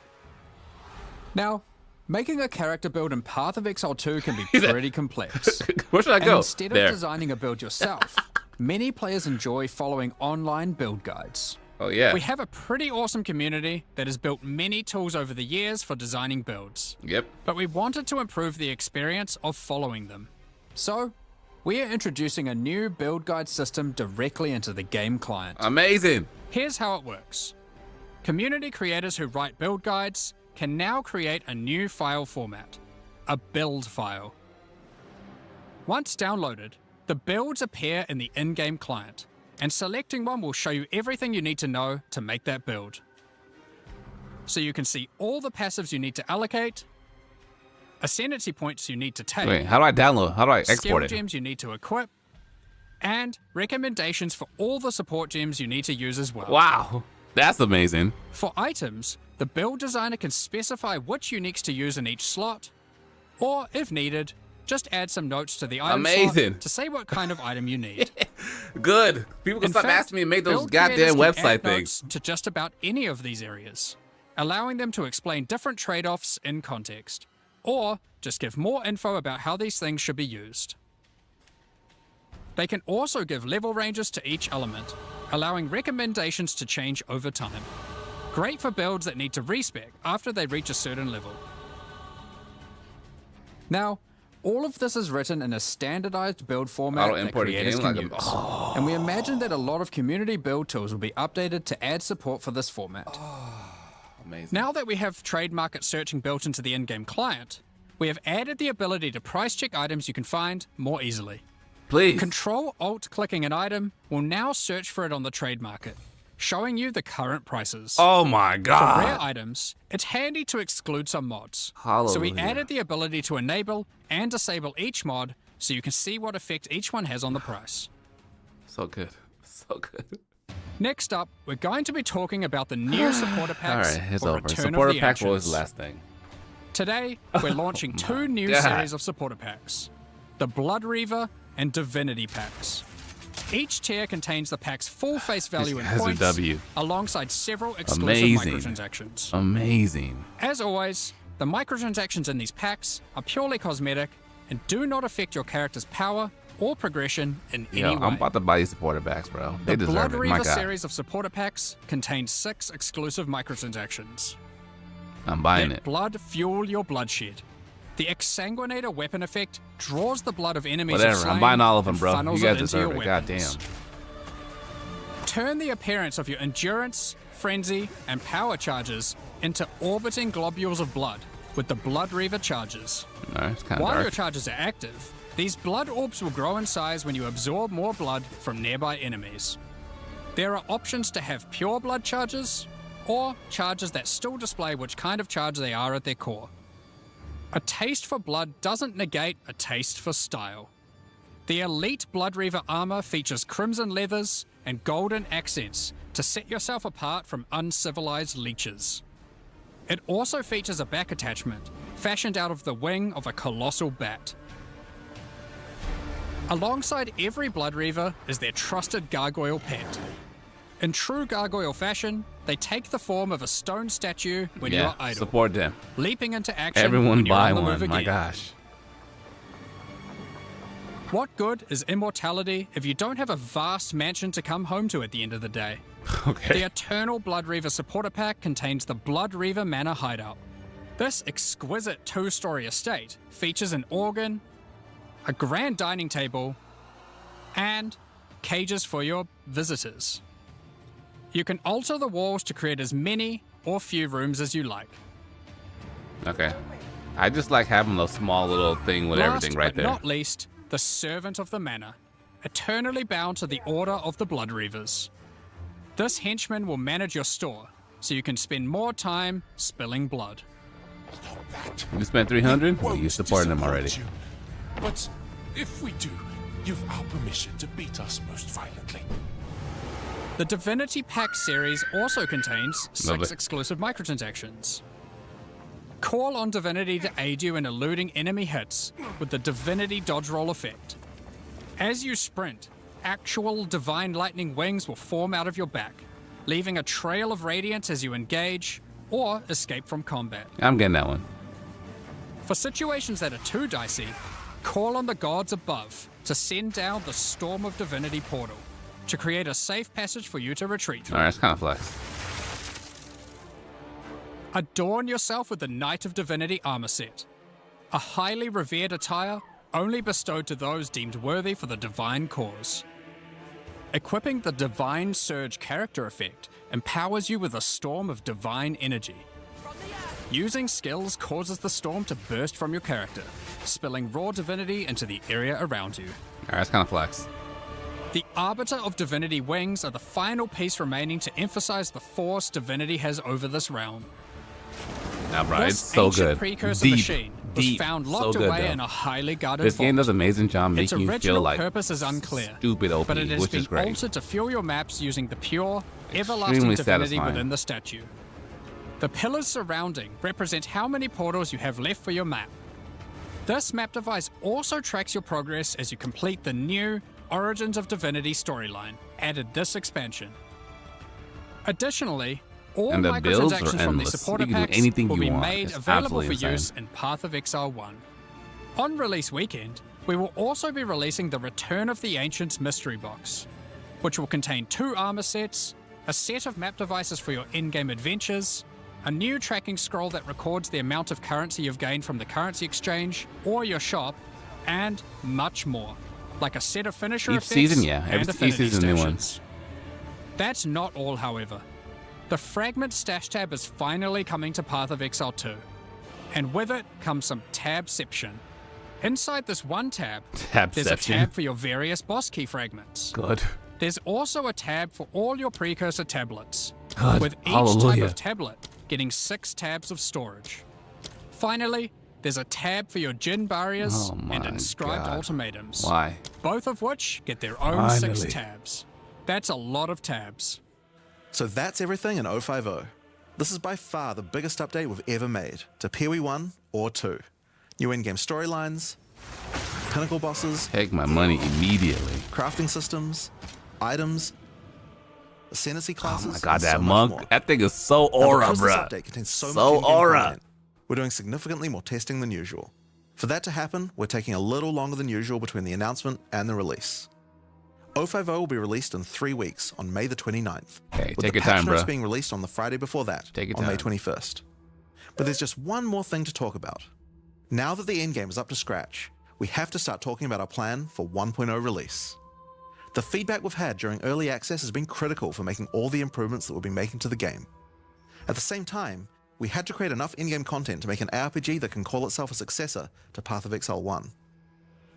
Now, making a character build in Path of Exile 2 can be pretty complex. Where should I And go? instead There. of designing a build yourself, many players enjoy following online build guides. Oh yeah. We have a pretty awesome community that has built many tools over the years for designing builds, Yep. but we wanted to improve the experience of following them. So, we are introducing a new build guide system directly into the game client. Amazing. Here's how it works. Community creators who write build guides can now create a new file format, a build file. Once downloaded, the builds appear in the in-game client, and selecting one will show you everything you need to know to make that build. so you can see all the passives you need to allocate, ascendancy points you need to take, Wait, how do I download? How do I skill export it? gems you need to equip, and recommendations for all the support gems you need to use as well. Wow, that's amazing. For items, the build designer can specify which uniques to use in each slot, or if needed, just add some notes to the item Amazing. slot to say what kind of item you need. Good. People can In stop fact, asking me to make those build creators goddamn can add website notes things. to just about any of these areas, allowing them to explain different trade-offs in context, or just give more info about how these things should be used. They can also give level ranges to each element, allowing recommendations to change over time. Great for builds that need to respec after they reach a certain level. Now, all of this is written in a standardized build format that Auto-import a creators game can like use. And we imagine that a lot of community build tools will be updated to add support for this format. Amazing. Now that we have trade market searching built into the in-game client, we have added the ability to price check items you can find more easily. Please. Control-Alt-clicking an item will now search for it on the trade market, showing you the current prices. Oh my For rare god. items, it's handy to exclude some mods. So we Hallelujah. added the ability to enable and disable each mod so you can see what effect each one has on the price. So good. So good. Next up, we're going to be talking about the new supporter All packs right, it's for over. Return Supporter of the pack was Ancients. the last thing. Today, we're launching two new God. series of supporter packs, the Blood Reaver and Divinity packs. Each tier contains the pack's full face value in has a points, W. alongside several exclusive Amazing. microtransactions. Amazing. As always, the microtransactions in these packs are purely cosmetic and do not affect your character's power or progression in any Yo, way. I'm about to buy these supporter packs, bro. They The deserve Blood it. Reaver My god. series of supporter packs contains 6 exclusive microtransactions. I'm buying Let it. blood fuel your bloodshed. The Exsanguinator weapon effect draws the blood of enemies you've Whatever. slain I'm buying all of them, and bro. You funnels guys it into deserve your it. God weapons. damn. Turn the appearance of your endurance, frenzy, and power charges into orbiting globules of blood with the Blood Reaver charges. All right, it's kind of While your dark. charges are active, these blood orbs will grow in size when you absorb more blood from nearby enemies. There are options to have pure blood charges, or charges that still display which kind of charge they are at their core. A taste for blood doesn't negate a taste for style. The Elite Blood Reaver armor features crimson leathers and golden accents to set yourself apart from uncivilized leeches. It also features a back attachment, fashioned out of the wing of a colossal bat. Alongside every Blood Reaver is their trusted gargoyle pet. In true gargoyle fashion, they take the form of a stone statue when you Yeah, are idle, support them. leaping into action Everyone when you're buy on the move one. My again. gosh. What good is immortality if you don't have a vast mansion to come home to at the end of the day? The Okay. Eternal Blood Reaver supporter pack contains the Blood Reaver Manor Hideout. This exquisite 2-story estate features an organ, a grand dining table, and cages for your visitors. You can alter the walls to create as many or few rooms as you like. Okay. I just like having a small little thing with everything right Last but there. not least, the Servant of the Manor, eternally bound to the Order of the Blood Reavers. This henchman will manage your store, so you can spend more time spilling blood. Stop that. You spent 300? Well, Won't you supported them already. disappoint you. But if we do, you've our permission to beat us most violently. The Divinity Pack series also contains 6 Lovely. exclusive microtransactions. Call on Divinity to aid you in eluding enemy hits with the Divinity dodge roll effect. As you sprint, actual divine lightning wings will form out of your back, leaving a trail of radiance as you engage or escape from combat. I'm getting that one. For situations that are too dicey, call on the gods above to send down the Storm of Divinity portal to create a safe passage for you to retreat through. All right, it's kind of flex. Adorn yourself with the Knight of Divinity armor set, a highly revered attire only bestowed to those deemed worthy for the divine cause. Equipping the Divine Surge character effect empowers you with a storm of divine energy. Using skills causes the storm to burst from your character, spilling raw divinity into the area around you. All right, it's kind of flex. The Arbiter of Divinity wings are the final piece remaining to emphasize the force Divinity has over this realm. Now, bro, This it's so ancient good. precursor Deep, machine was deep, found so locked good, away though. in a highly guarded This game vault. does an amazing job Its making you original feel like purpose is unclear, stupid OP, but it has which been is great. altered to fuel your maps using the pure, everlasting Extremely divinity satisfying. within the statue. The pillars surrounding represent how many portals you have left for your map. This map device also tracks your progress as you complete the new Origins of Divinity storyline, added this expansion. Additionally, all And the builds are microtransactions from the endless. supporter You can do packs anything will you be want. made It's available for absolutely use insane. in Path of Exile 1. On release weekend, we will also be releasing the Return of the Ancients mystery box, which will contain 2 armor sets, a set of map devices for your in-game adventures, a new tracking scroll that records the amount of currency you've gained from the currency exchange or your shop, and much more, like a set of finisher Each effects season, yeah. and Each affinity season, new one. stashes. That's not all, however. The Fragment Stash tab is finally coming to Path of Exile 2, and with it comes some tabception. Inside this one tab, there's a Tabception. tab for your various boss key fragments. Good. There's also a tab for all your precursor tablets, God, with each type hallelujah. of tablet getting 6 tabs of storage. Finally, there's a tab for your Jin barriers Oh and my inscribed God. ultimatums, Why? both of which get their own 6 Finally. tabs. That's a lot of tabs. So that's everything in 050. This is by far the biggest update we've ever made to PoE 1 or 2. New in-game storylines, pinnacle bosses, Take my money immediately. crafting systems, items, ascendancy Oh classes. my god, and that so much monk. more. That thing is so Now, aura, because this bruh. update contains so So much in-game aura. content, we're doing significantly more testing than usual. For that to happen, we're taking a little longer than usual between the announcement and the release. 050 will be released in 3 weeks on May the 29th. Hey, with take the your time, patch notes bruh. being released on the Friday before that, Take your on May time. 21st. But there's just one more thing to talk about. Now that the endgame is up to scratch, we have to start talking about our plan for 1.0 release. The feedback we've had during early access has been critical for making all the improvements that we'll be making to the game. At the same time, we had to create enough in-game content to make an RPG that can call itself a successor to Path of Exile 1.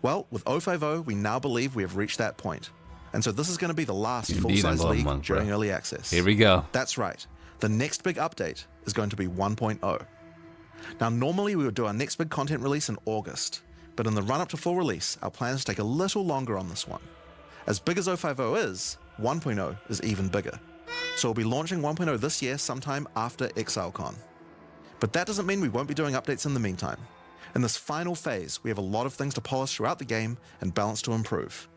Well, with 050, we now believe we have reached that point. And so this is going to be the last Indeed, full-size I'm going league monk, during bro. early access. Here we go. That's right. The next big update is going to be 1.0. Now, normally we would do our next big content release in August, but in the run-up to full release, our plans take a little longer on this one. As big as 050 is, 1.0 is even bigger. So we'll be launching 1.0 this year sometime after ExileCon. But that doesn't mean we won't be doing updates in the meantime. In this final phase, we have a lot of things to polish throughout the game and balance to improve.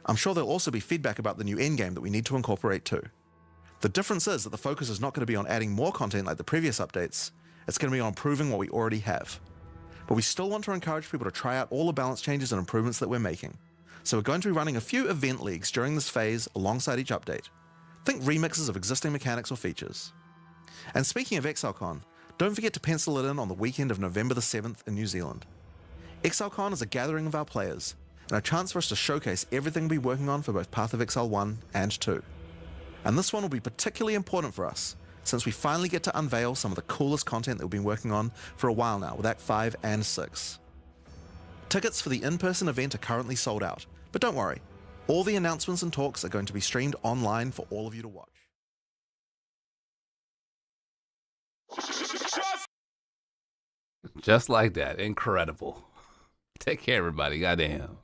I'm sure there'll also be feedback about the new endgame that we need to incorporate too. The difference is that the focus is not going to be on adding more content like the previous updates, it's going to be on improving what we already have. But we still want to encourage people to try out all the balance changes and improvements that we're making. So we're going to be running a few event leagues during this phase alongside each update. Think remixes of existing mechanics or features. And speaking of ExileCon, don't forget to pencil it in on the weekend of November the 7th in New Zealand. ExileCon is a gathering of our players, and a chance for us to showcase everything we'll be working on for both Path of Exile 1 and 2. And this one will be particularly important for us, since we finally get to unveil some of the coolest content that we've been working on for a while now with Act 5 and 6. Tickets for the in-person event are currently sold out, but don't worry, all the announcements and talks are going to be streamed online for all of you to watch. Just like that. Incredible. Take care, everybody. Goddamn.